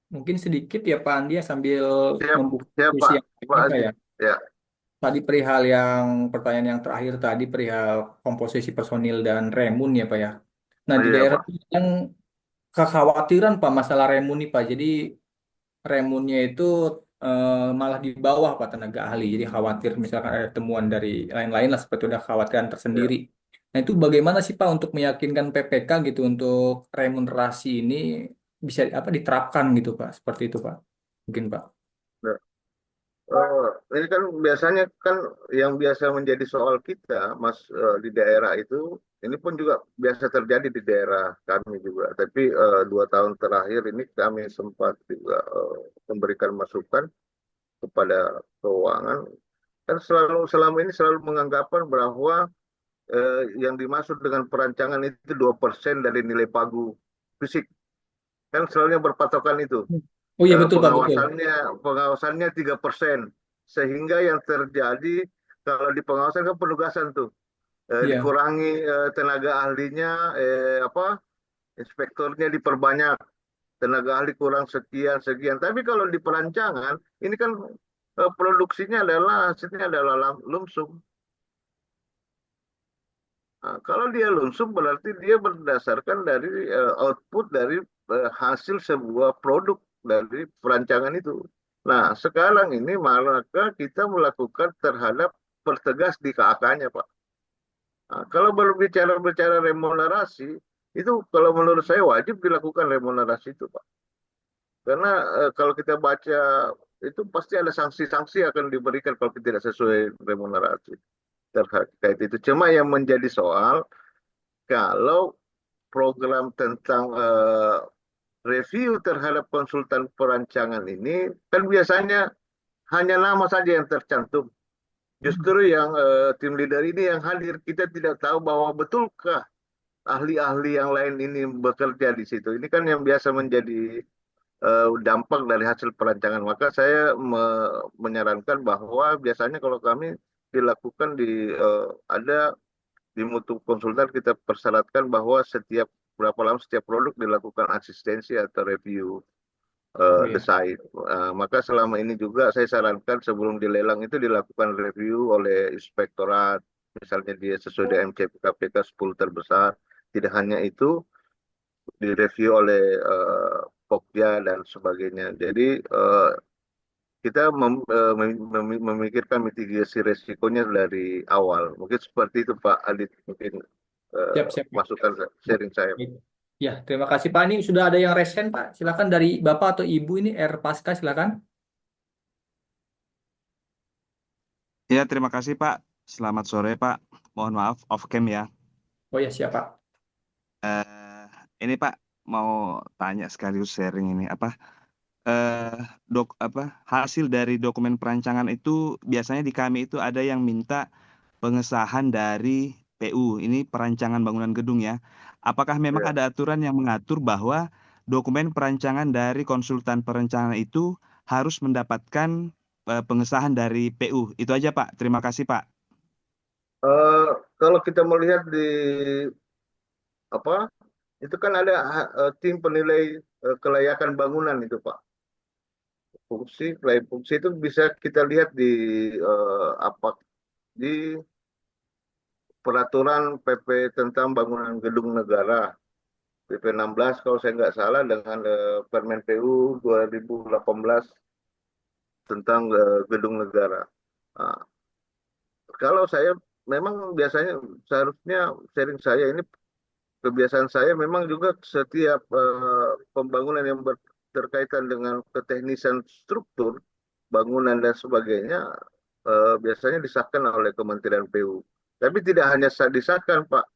Mungkin sedikit ya Pak Andi ya, sambil Siap, membuka siap diskusi Pak. yang Pak lainnya, Pak Haji. ya. Ya, Tadi perihal yang pertanyaan yang terakhir tadi perihal komposisi personil dan remun ya Pak ya. Nah di iya daerah Pak. yang kekhawatiran Pak masalah remun nih Pak. Jadi remunnya itu malah di bawah Pak tenaga ahli. Jadi khawatir misalkan ada temuan dari lain-lain lah, seperti udah khawatiran Ya. tersendiri. Nah itu bagaimana sih Pak untuk meyakinkan PPK gitu untuk remunerasi ini bisa apa diterapkan gitu Pak? Seperti itu Pak. Mungkin Pak. Ya. Ini kan biasanya kan yang biasa menjadi soal kita, Mas, di daerah itu, ini pun juga biasa terjadi di daerah kami juga. Tapi 2 tahun terakhir ini kami sempat juga memberikan masukan kepada keuangan. Kan selama ini selalu menganggapan bahwa yang dimaksud dengan perancangan itu 2% dari nilai pagu fisik. Kan selalu berpatokan itu. Oh iya betul Pak, betul. Pengawasannya 3%, sehingga yang terjadi kalau di pengawasan kan penugasan tuh. Iya. Dikurangi tenaga ahlinya, inspektornya diperbanyak, tenaga ahli kurang sekian sekian. Tapi kalau di perancangan ini kan produksinya adalah hasilnya adalah lumsum. Nah, kalau dia lumsum berarti dia berdasarkan dari output dari hasil sebuah produk dari perancangan itu. Nah, sekarang ini maka kita melakukan terhadap pertegas di KAK-nya, Pak. Nah, kalau berbicara remunerasi, itu kalau menurut saya wajib dilakukan remunerasi itu, Pak. Karena kalau kita baca itu pasti ada sanksi-sanksi akan diberikan kalau tidak sesuai remunerasi terkait itu. Cuma yang menjadi soal kalau program tentang review terhadap konsultan perancangan ini kan biasanya hanya nama saja yang tercantum. Justru yang tim leader ini yang hadir, kita tidak tahu bahwa betulkah ahli-ahli yang lain ini bekerja di situ. Ini kan yang biasa menjadi dampak dari hasil perancangan. Maka saya menyarankan bahwa biasanya kalau kami dilakukan ada di mutu konsultan kita persyaratkan bahwa setiap berapa lama setiap produk dilakukan asistensi atau review Oh ya. desain. Maka selama ini juga saya sarankan sebelum dilelang itu dilakukan review oleh inspektorat, misalnya dia sesuai dengan MCPKPK 10 terbesar. Tidak hanya itu, direview oleh Pokja dan sebagainya. Jadi kita memikirkan mitigasi resikonya dari awal. Mungkin seperti itu Pak Adit, mungkin Siap. masukan sharing saya. Ya, terima kasih Pak. Ini sudah ada yang resen Pak. Silakan dari Bapak atau Ibu ini R Pasca silakan. Ya, terima kasih Pak. Selamat sore Pak. Mohon maaf off cam ya. Oh ya, siap Pak. Eh, ini Pak mau tanya sekaligus sharing ini eh hasil dari dokumen perancangan itu biasanya di kami itu ada yang minta pengesahan dari PU. Ini perancangan bangunan gedung ya. Apakah memang Ya. ada aturan yang mengatur bahwa dokumen perancangan dari konsultan perencanaan itu harus mendapatkan pengesahan dari PU? Itu aja Pak. Terima kasih Pak. Kalau kita melihat di apa itu kan ada tim penilai kelayakan bangunan itu Pak. Fungsi itu bisa kita lihat di di peraturan PP tentang bangunan gedung negara PP 16 kalau saya nggak salah dengan Permen PU 2018 tentang gedung negara. Nah, kalau saya memang biasanya seharusnya sharing saya ini kebiasaan saya memang juga setiap pembangunan yang berkaitan dengan keteknisan struktur bangunan dan sebagainya biasanya disahkan oleh Kementerian PU. Tapi tidak hanya disahkan, Pak.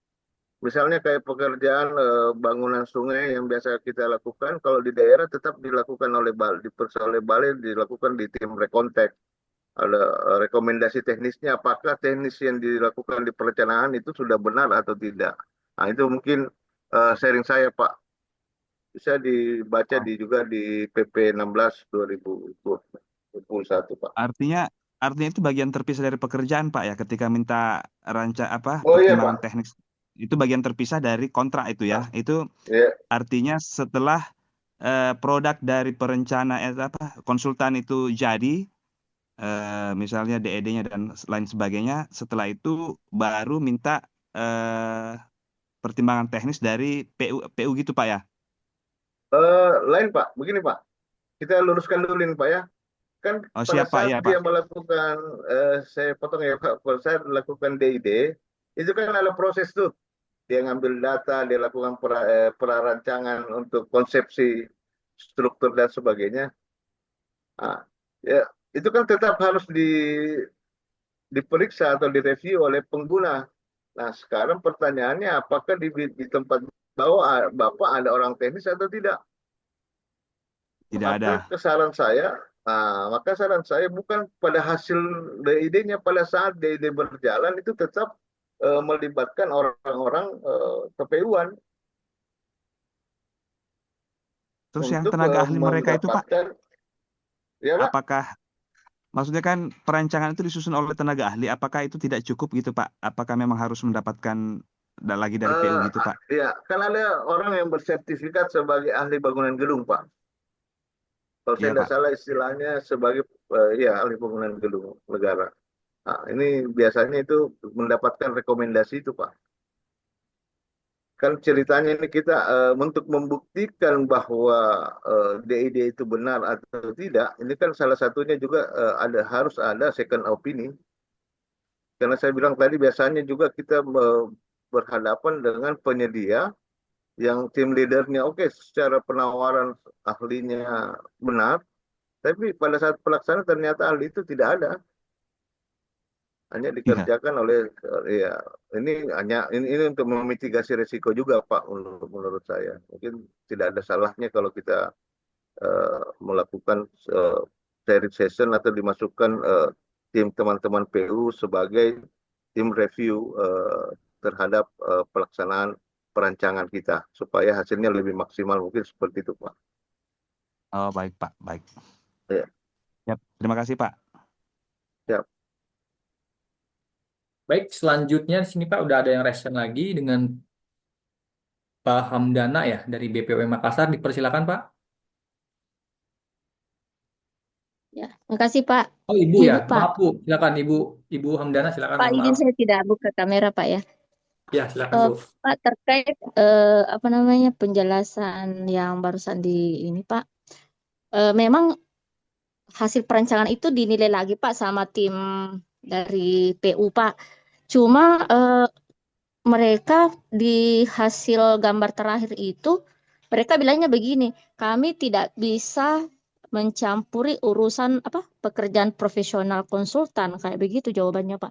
Misalnya kayak pekerjaan bangunan sungai yang biasa kita lakukan, kalau di daerah tetap dilakukan oleh diperiksa oleh balai, dilakukan di tim rekontek. Ada rekomendasi teknisnya, apakah teknis yang dilakukan di perencanaan itu sudah benar atau tidak. Nah, itu mungkin sharing saya, Pak. Bisa dibaca juga di PP 16 2021, Pak. Artinya itu bagian terpisah dari pekerjaan Pak ya, ketika minta Oh iya, pertimbangan Pak. teknis itu bagian terpisah dari kontrak itu ya. Itu Iya. artinya setelah produk dari konsultan itu jadi misalnya DED-nya dan lain sebagainya, setelah itu baru minta pertimbangan teknis dari PU gitu Pak ya. Lain, Pak. Begini, Pak. Kita luruskan dulu ini, Pak ya. Kan Oh pada siap Pak saat ya dia Pak. melakukan, saya potong ya Pak, pada saat melakukan DID, itu kan ada proses tuh. Dia ngambil data, dia lakukan prarancangan untuk konsepsi struktur dan sebagainya. Nah, ya, itu kan tetap harus diperiksa atau direview oleh pengguna. Nah, sekarang pertanyaannya apakah di tempat Bapak ada orang teknis atau tidak? Tidak ada. Maka saran saya bukan pada hasil DID-nya, pada saat DID berjalan itu tetap melibatkan orang-orang KPU-an Terus yang untuk tenaga ahli mereka itu Pak, mendapatkan, ya Pak. apakah maksudnya kan perancangan itu disusun oleh tenaga ahli, apakah itu tidak cukup gitu Pak? Apakah memang harus mendapatkan lagi dari PU gitu Pak? Ya, kan ada orang yang bersertifikat sebagai ahli bangunan gedung, Pak. Kalau saya Iya tidak Pak. salah istilahnya sebagai ya ahli bangunan gedung negara. Nah, ini biasanya itu mendapatkan rekomendasi itu, Pak. Kan ceritanya ini kita untuk membuktikan bahwa DID itu benar atau tidak, ini kan salah satunya juga harus ada second opinion. Karena saya bilang tadi biasanya juga kita berhadapan dengan penyedia yang tim leadernya oke, secara penawaran ahlinya benar, tapi pada saat pelaksanaan ternyata ahli itu tidak ada. hanya Iya. dikerjakan oleh ya ini untuk memitigasi risiko juga Pak menurut saya. Mungkin tidak ada salahnya kalau kita melakukan sharing session atau dimasukkan tim teman-teman PU sebagai tim review terhadap pelaksanaan perancangan kita supaya hasilnya lebih maksimal, mungkin seperti itu Pak. Oh, baik Pak, baik. Ya. Yap, terima kasih Pak. Siap. Baik, selanjutnya di sini Pak udah ada yang resen lagi dengan Pak Hamdana ya dari BPOM Makassar. Dipersilakan Pak. Ya, makasih Pak. Oh Ibu ya, Ibu Pak, maaf Bu. Silakan Ibu Hamdana, silakan. Pak Mohon izin maaf. saya tidak buka kamera Pak ya. Ya silakan Bu. Pak terkait apa namanya penjelasan yang barusan di ini Pak, memang hasil perancangan itu dinilai lagi Pak sama tim dari PU Pak. Cuma mereka di hasil gambar terakhir itu mereka bilangnya begini, kami tidak bisa mencampuri urusan apa pekerjaan profesional konsultan kayak begitu jawabannya Pak.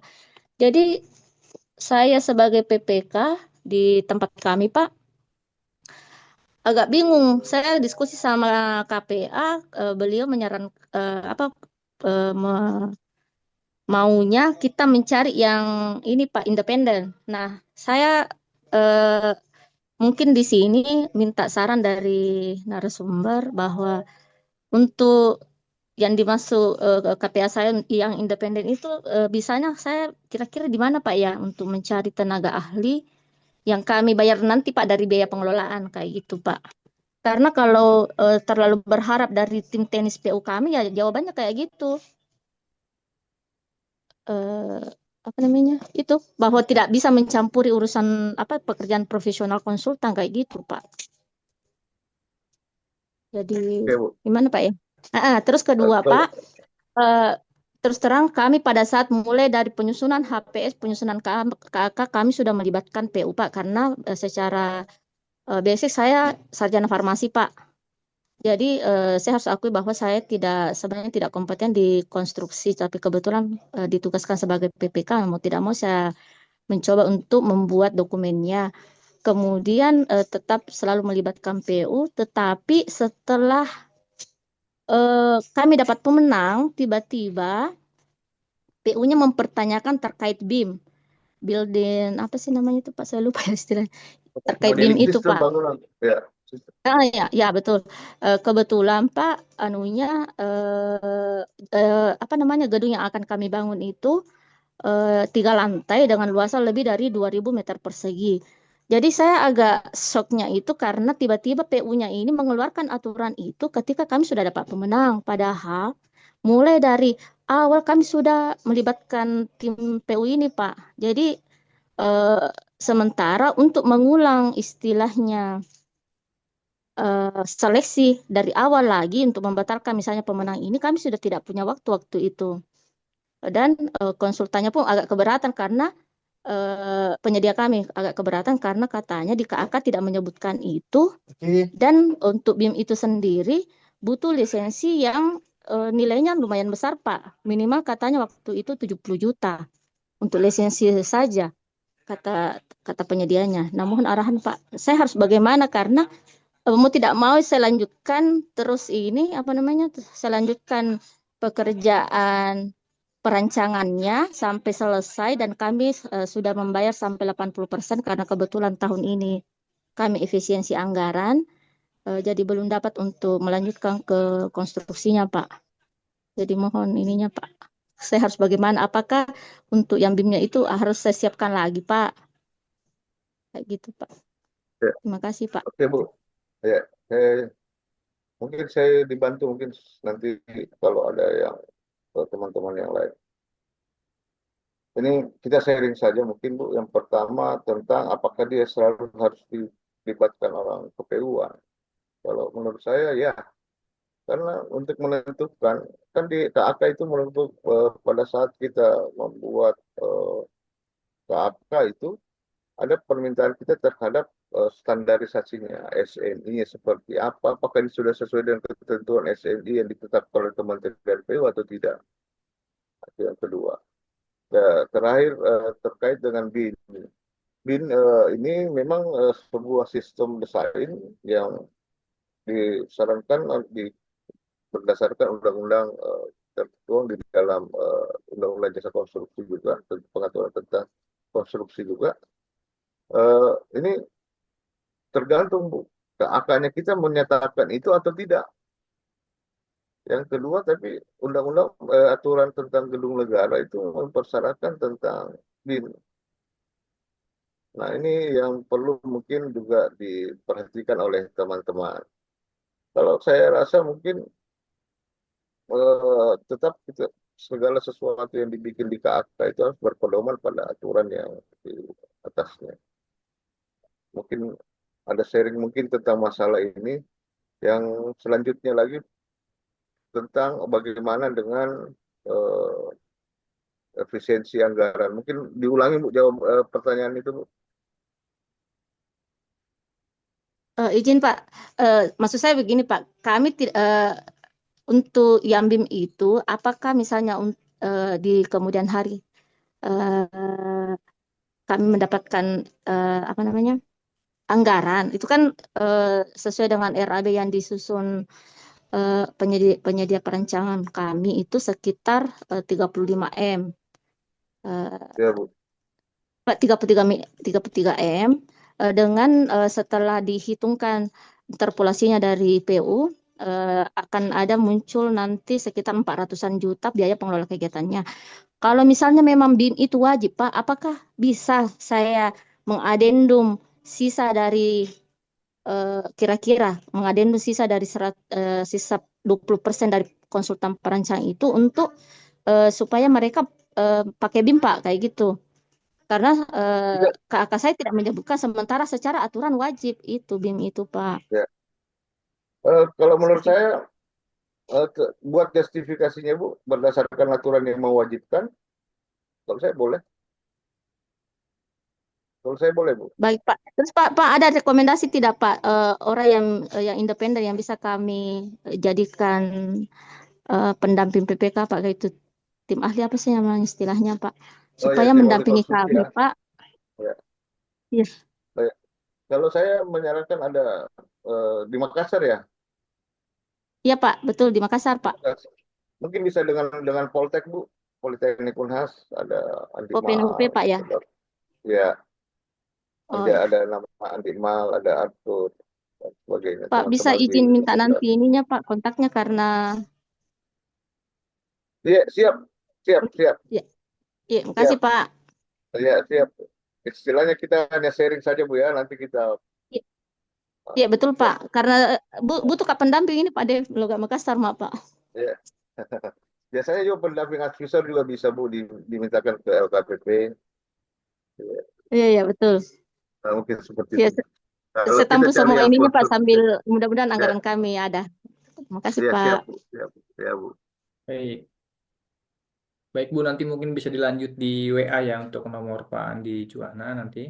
Jadi saya sebagai PPK di tempat kami Pak agak bingung. Saya diskusi sama KPA, beliau menyarankan apa maunya kita mencari yang ini Pak independen. Nah, saya eh, mungkin di sini minta saran dari narasumber bahwa untuk yang dimasuk KPA saya yang independen itu bisanya saya kira-kira di mana Pak ya untuk mencari tenaga ahli yang kami bayar nanti Pak dari biaya pengelolaan kayak gitu Pak. Karena kalau terlalu berharap dari tim tenis PU kami ya jawabannya kayak gitu. eh, Apa namanya itu bahwa tidak bisa mencampuri urusan apa pekerjaan profesional konsultan kayak gitu Pak. Jadi Oke Bu. gimana Pak ya? Terus kedua Pak, eh, terus terang kami pada saat mulai dari penyusunan HPS, penyusunan KK kami sudah melibatkan PU Pak karena secara basic saya sarjana farmasi Pak. Jadi saya harus akui bahwa saya sebenarnya tidak kompeten di konstruksi, tapi kebetulan ditugaskan sebagai PPK, mau tidak mau saya mencoba untuk membuat dokumennya. Kemudian tetap selalu melibatkan PU, tetapi setelah kami dapat pemenang, tiba-tiba PU-nya mempertanyakan terkait BIM, building apa sih namanya itu Pak? Saya lupa ya istilahnya. Terkait BIM Modeling itu Sistem Pak. bangunan. Ya. Ya betul. Kebetulan Pak, anunya apa namanya gedung yang akan kami bangun itu 3 lantai dengan luasan lebih dari 2.000 meter persegi. Jadi saya agak shocknya itu karena tiba-tiba PU-nya ini mengeluarkan aturan itu ketika kami sudah dapat pemenang. Padahal mulai dari awal kami sudah melibatkan tim PU ini Pak. Jadi eh, sementara untuk mengulang istilahnya seleksi dari awal lagi untuk membatalkan misalnya pemenang ini kami sudah tidak punya waktu itu dan konsultannya pun agak keberatan karena penyedia kami agak keberatan karena katanya di KAK tidak menyebutkan itu dan untuk BIM itu sendiri butuh lisensi yang nilainya lumayan besar Pak, minimal katanya waktu itu 70 juta untuk lisensi saja kata kata penyedianya. Namun arahan Pak saya harus bagaimana karena mau tidak mau saya lanjutkan terus ini apa namanya saya lanjutkan pekerjaan perancangannya sampai selesai dan kami sudah membayar sampai 80% karena kebetulan tahun ini kami efisiensi anggaran jadi belum dapat untuk melanjutkan ke konstruksinya Pak. Jadi mohon ininya Pak. Saya harus bagaimana? Apakah untuk yang BIM-nya itu harus saya siapkan lagi Pak? Kayak gitu Pak. Ya. Terima kasih Pak. Oke Bu. Ya. Mungkin saya dibantu mungkin nanti kalau ada yang teman-teman yang lain. Ini kita sharing saja mungkin Bu. Yang pertama tentang apakah dia selalu harus dilibatkan orang KPU-an. Kalau menurut saya ya, karena untuk menentukan kan di KAK itu menentuk pada saat kita membuat KAK itu ada permintaan kita terhadap standarisasinya SNI seperti apa, apakah ini sudah sesuai dengan ketentuan SNI yang ditetapkan oleh Kementerian PU atau tidak. Itu yang kedua. Ya, terakhir terkait dengan BIN. BIN ini memang sebuah sistem desain yang disarankan berdasarkan undang-undang tertuang di dalam undang-undang jasa konstruksi juga, pengaturan tentang konstruksi juga. Ini tergantung Bu, keakannya kita menyatakan itu atau tidak. Yang kedua, tapi undang-undang aturan tentang gedung negara itu mempersyaratkan tentang BIN. Nah, ini yang perlu mungkin juga diperhatikan oleh teman-teman. Kalau saya rasa mungkin tetap kita segala sesuatu yang dibikin di KAK itu harus berpedoman pada aturan yang di atasnya. Mungkin ada sharing mungkin tentang masalah ini. Yang selanjutnya lagi tentang bagaimana dengan efisiensi anggaran. Mungkin diulangi Bu jawab pertanyaan itu Bu. Izin Pak, maksud saya begini Pak, kami untuk Yambim itu, apakah misalnya di kemudian hari kami mendapatkan apa namanya anggaran, itu kan sesuai dengan RAB yang disusun penyedia perancangan kami itu sekitar 35 M. Ya Bu. 33 M dengan setelah dihitungkan interpolasinya dari PU akan ada muncul nanti sekitar 400-an juta biaya pengelola kegiatannya. Kalau misalnya memang BIM itu wajib, Pak, apakah bisa saya mengadendum sisa dari kira-kira mengadendum sisa dari sisa 20% dari konsultan perancang itu untuk supaya mereka pakai BIM, Pak, kayak gitu. Karena kakak saya tidak menyebutkan sementara secara aturan wajib itu BIM itu, Pak. Ya. Kalau menurut saya buat justifikasinya Bu berdasarkan aturan yang mewajibkan, kalau saya boleh. Kalau saya boleh Bu. Baik, Pak. Terus Pak ada rekomendasi tidak, Pak, orang yang independen yang bisa kami jadikan pendamping PPK, Pak, kayak itu tim ahli apa sih namanya istilahnya, Pak, Oh ya, supaya tim ahli mendampingi konstruksi kami, ya. Pak. Ya. Iya. Baik. Kalau saya menyarankan ada di Makassar ya. Iya, Pak, betul di Makassar, Pak. Mungkin bisa dengan Poltek Bu, Politeknik Unhas, ada Oh, PNUP, Andimal, Pak, ya. ya, Oh, ada nama Andimal, ada Arthur dan sebagainya. Pak, bisa Teman-teman di izin minta nanti ininya, Pak, kontaknya karena Iya, siap, siap, siap, ya, iya, makasih, siap. Pak. Ya, siap. Istilahnya kita hanya sharing saja Bu ya, nanti kita Iya, iya, betul, ya, Pak. Karena butuh Kak pendamping ini, Pak Dev, Logat Makassar, Mak, Pak. ya. Biasanya juga pendamping advisor juga bisa Bu dimintakan ke LKPP. Ya, Iya, iya, betul. nah, mungkin seperti Ya, itu. Kalau saya kita tampung cari semua yang ininya, Pak, konstruktif, sambil mudah-mudahan ya, anggaran kami ada. Makasih, ya Pak. siap Bu, siap, ya Bu. Baik. Baik Bu, nanti mungkin bisa dilanjut di WA ya untuk nomor Pak Andi Juwana nanti.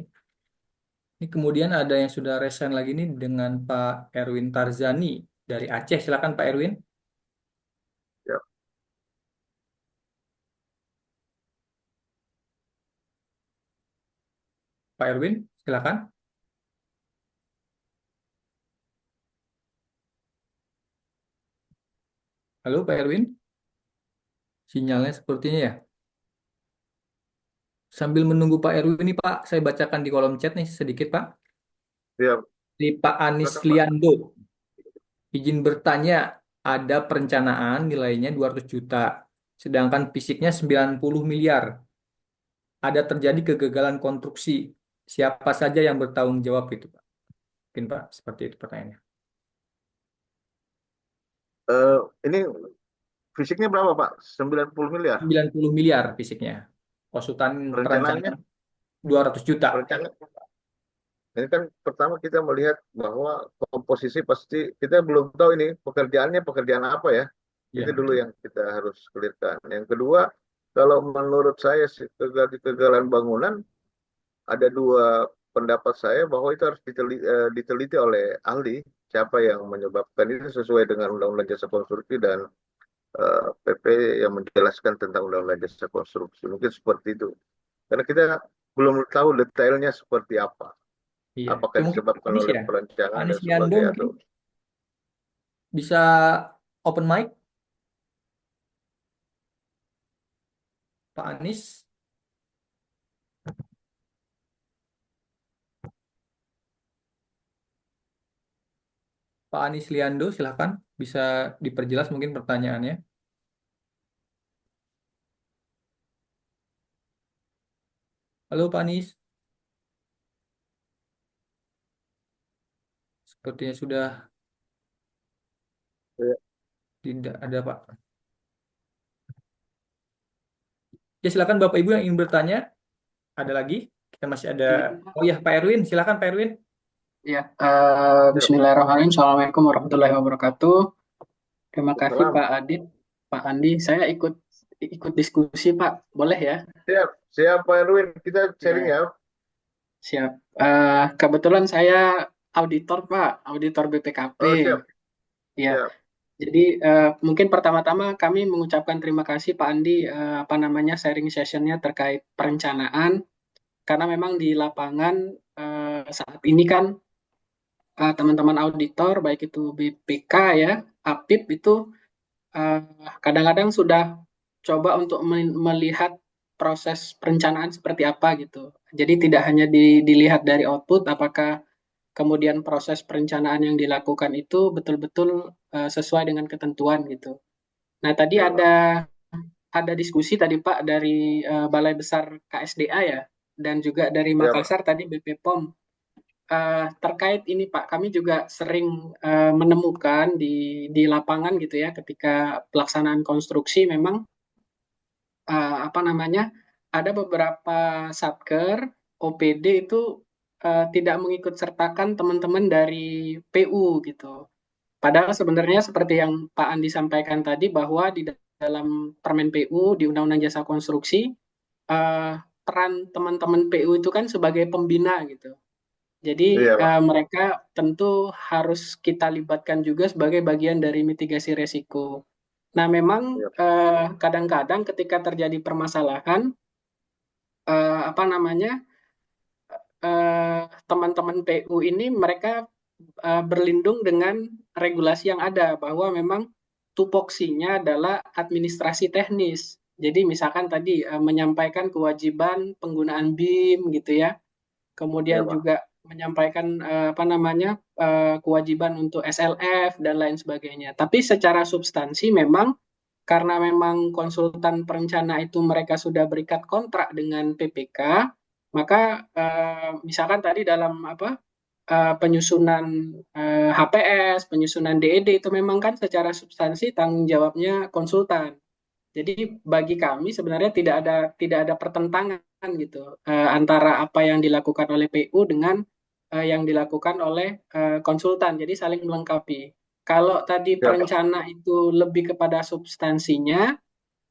Ini kemudian ada yang sudah resign lagi nih dengan Pak Erwin Tarzani dari Aceh. Silakan Pak Erwin. Ya. Pak Erwin, silakan. Halo Pak Erwin. Sinyalnya sepertinya ya. Sambil menunggu Pak Erwin ini Pak, saya bacakan di kolom chat nih sedikit Pak. Ya, Di Pak Anis silakan, Pak. Liando. Izin bertanya, ada perencanaan nilainya 200 juta. Sedangkan fisiknya 90 miliar. Ada terjadi kegagalan konstruksi. Siapa saja yang bertanggung jawab itu, Pak? Mungkin, Pak, seperti itu pertanyaannya. Ini fisiknya berapa Pak? 90 miliar. 90 miliar fisiknya. Konsultan Rencananya, perancangan 200 juta. rencana. Ini kan pertama kita melihat bahwa komposisi pasti kita belum tahu ini pekerjaannya pekerjaan apa ya. Ya, Ini dulu betul. yang kita harus clearkan. Yang kedua, kalau menurut saya kegagalan bangunan ada dua pendapat saya bahwa itu harus diteliti oleh ahli siapa yang menyebabkan ini sesuai dengan Undang-Undang Jasa Konstruksi dan PP yang menjelaskan tentang undang-undang jasa konstruksi. Mungkin seperti itu. Karena kita belum tahu detailnya seperti apa. Iya. Apakah Mungkin Pak disebabkan Anies oleh ya. Pak perancangan Anies dan Liando sebagainya mungkin atau bisa open mic. Pak Anies. Pak Anies Liando, silahkan bisa diperjelas mungkin pertanyaannya. Halo Pak Anies, sepertinya sudah Ya. tidak ada Pak. Ya silakan Bapak Ibu yang ingin bertanya. Ada lagi? Kita masih ada. Oh ya Pak Erwin, silakan Pak Erwin. Ya, Bismillahirrahmanirrahim. Assalamualaikum warahmatullahi wabarakatuh. Terima kasih Salam. Pak Adit, Pak Andi. Saya ikut diskusi Pak, boleh ya? Siap Pak Erwin, kita sharing ya. Siap. Kebetulan saya auditor Pak, auditor BPKP. Oh siap. Ya, Siap. jadi mungkin pertama-tama kami mengucapkan terima kasih Pak Andi, sharing sessionnya terkait perencanaan, karena memang di lapangan saat ini kan teman-teman auditor, baik itu BPK ya, APIP itu eh, kadang-kadang sudah coba untuk melihat proses perencanaan seperti apa gitu. Jadi tidak hanya dilihat dari output, apakah kemudian proses perencanaan yang dilakukan itu betul-betul sesuai dengan ketentuan gitu. Nah tadi Ya, ada diskusi tadi Pak dari Balai Besar KSDA ya, dan juga dari Pak. Makassar tadi BPOM. Terkait ini Pak, kami juga sering menemukan di lapangan gitu ya, ketika pelaksanaan konstruksi memang ada beberapa satker OPD itu tidak mengikut sertakan teman-teman dari PU gitu. Padahal sebenarnya seperti yang Pak Andi sampaikan tadi, bahwa di dalam Permen PU di Undang-Undang Jasa Konstruksi peran teman-teman PU itu kan sebagai pembina gitu. Jadi Iya, Pak. mereka tentu harus kita libatkan juga sebagai bagian dari mitigasi resiko. Nah, memang Iya. kadang-kadang ketika terjadi permasalahan, teman-teman PU ini mereka berlindung dengan regulasi yang ada, bahwa memang tupoksinya adalah administrasi teknis. Jadi misalkan tadi menyampaikan kewajiban penggunaan BIM gitu ya, Iya, kemudian Pak. juga menyampaikan kewajiban untuk SLF dan lain sebagainya. Tapi secara substansi memang karena memang konsultan perencana itu mereka sudah berikat kontrak dengan PPK, maka misalkan tadi dalam penyusunan HPS, penyusunan DED itu memang kan secara substansi tanggung jawabnya konsultan. Jadi bagi kami sebenarnya tidak ada pertentangan gitu antara apa yang dilakukan oleh PU dengan yang dilakukan oleh konsultan. Jadi saling melengkapi. Kalau tadi Siap, Pak. perencana itu lebih kepada substansinya,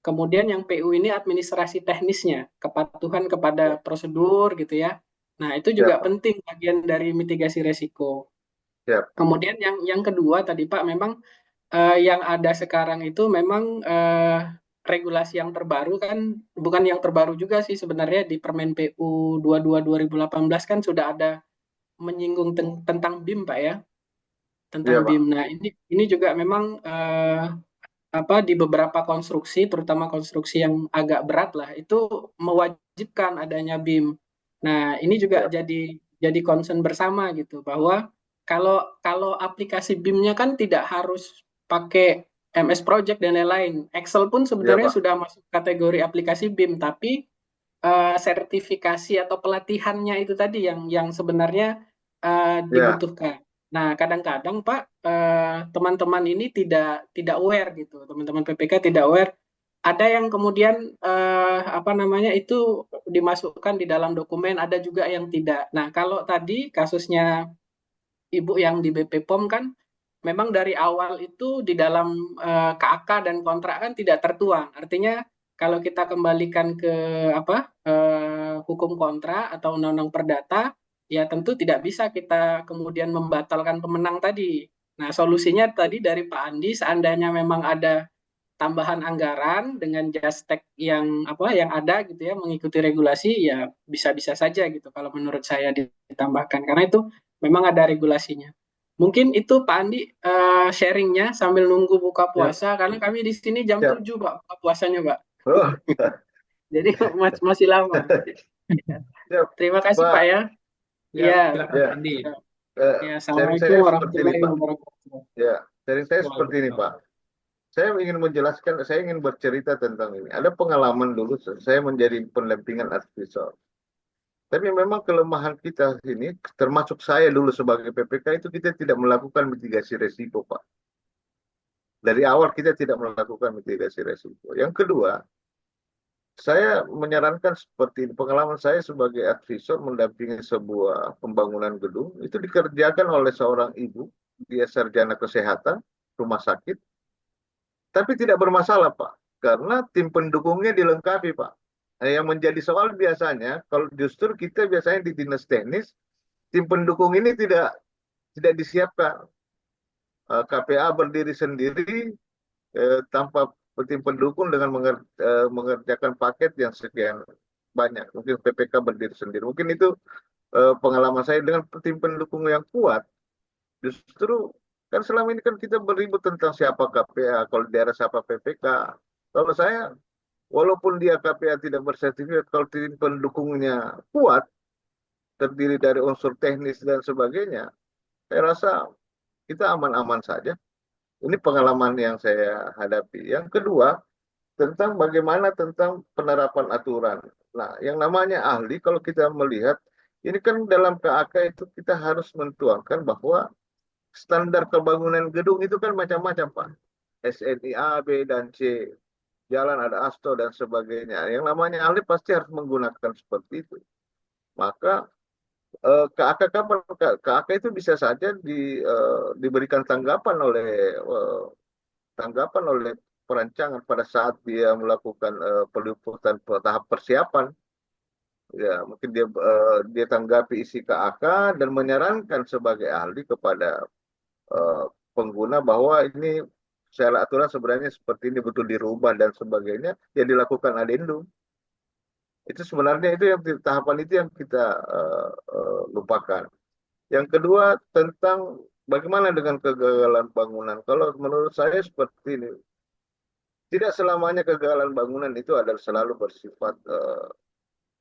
kemudian yang PU ini administrasi teknisnya, kepatuhan kepada prosedur gitu ya. Nah, itu juga Siap, Pak. penting bagian dari mitigasi resiko. Siap. Kemudian yang kedua tadi Pak, memang yang ada sekarang itu memang regulasi yang terbaru kan, bukan yang terbaru juga sih sebenarnya, di Permen PU 22 2018 kan sudah ada menyinggung tentang BIM Pak ya, Iya, tentang Pak. BIM. Nah, ini juga memang di beberapa konstruksi, terutama konstruksi yang agak berat lah, itu mewajibkan adanya BIM. Nah, ini juga Siap. jadi concern bersama gitu, bahwa kalau aplikasi BIM-nya kan tidak harus pakai MS Project dan lain-lain. Excel pun Iya, sebenarnya Pak. sudah masuk kategori aplikasi BIM, tapi sertifikasi atau pelatihannya itu tadi yang sebenarnya Iya. dibutuhkan. Nah, kadang-kadang Pak, teman-teman ini tidak aware gitu, teman-teman PPK tidak aware. Ada yang kemudian itu dimasukkan di dalam dokumen, ada juga yang tidak. Nah, kalau tadi kasusnya Ibu yang di BP POM kan, memang dari awal itu di dalam KAK dan kontrak kan tidak tertuang. Artinya kalau kita kembalikan ke hukum kontra atau undang-undang perdata, ya tentu tidak bisa kita kemudian membatalkan pemenang tadi. Nah, solusinya tadi dari Pak Andi, seandainya memang ada tambahan anggaran dengan Justek yang yang ada gitu ya, mengikuti regulasi ya bisa-bisa saja gitu kalau menurut saya ditambahkan, karena itu memang ada regulasinya. Mungkin itu Pak Andi sharingnya sambil nunggu buka Siap, puasa, karena kami di sini jam siap. 7 Pak buka puasanya Pak. Oh, Jadi masih lama. siap. Terima kasih Pak, Pak ya. Ya, Iya. silakan ya, Pak Andi. Ya, sharing Assalamualaikum saya seperti ini, warahmatullahi Pak. wabarakatuh. Ya, sharing saya seperti ini, Waalaikumsalam. Pak. Saya ingin menjelaskan, saya ingin bercerita tentang ini. Ada pengalaman dulu, saya menjadi pendampingan advisor. Tapi memang kelemahan kita ini, termasuk saya dulu sebagai PPK, itu kita tidak melakukan mitigasi resiko, Pak. Dari awal kita tidak melakukan mitigasi resiko. Yang kedua, saya menyarankan seperti ini. Pengalaman saya sebagai advisor mendampingi sebuah pembangunan gedung, itu dikerjakan oleh seorang ibu, dia sarjana kesehatan, rumah sakit, tapi tidak bermasalah, Pak. Karena tim pendukungnya dilengkapi, Pak. Nah, yang menjadi soal biasanya, kalau justru kita biasanya di dinas teknis, tim pendukung ini tidak disiapkan. KPA berdiri sendiri tanpa tim pendukung dengan mengerjakan paket yang sekian banyak. Mungkin PPK berdiri sendiri. Mungkin itu pengalaman saya dengan tim pendukung yang kuat. Justru kan selama ini kan kita beribut tentang siapa KPA, kalau di daerah siapa PPK. Kalau saya, walaupun dia KPA tidak bersertifikat, kalau tim pendukungnya kuat, terdiri dari unsur teknis dan sebagainya, saya rasa kita aman-aman saja. Ini pengalaman yang saya hadapi. Yang kedua, tentang bagaimana tentang penerapan aturan. Nah, yang namanya ahli, kalau kita melihat, ini kan dalam KAK itu kita harus mentuangkan bahwa standar kebangunan gedung itu kan macam-macam, Pak. SNI A, B, dan C. Jalan ada ASTO dan sebagainya. Yang namanya ahli pasti harus menggunakan seperti itu. Maka KAK itu bisa saja diberikan tanggapan oleh perancangan pada saat dia melakukan peliputan tahap persiapan. Ya, mungkin dia tanggapi isi KAK dan menyarankan sebagai ahli kepada pengguna bahwa ini secara aturan sebenarnya seperti ini betul dirubah dan sebagainya, ya dilakukan adendum. Itu sebenarnya itu yang tahapan itu yang kita lupakan. Yang kedua tentang bagaimana dengan kegagalan bangunan. Kalau menurut saya seperti ini, tidak selamanya kegagalan bangunan itu adalah selalu bersifat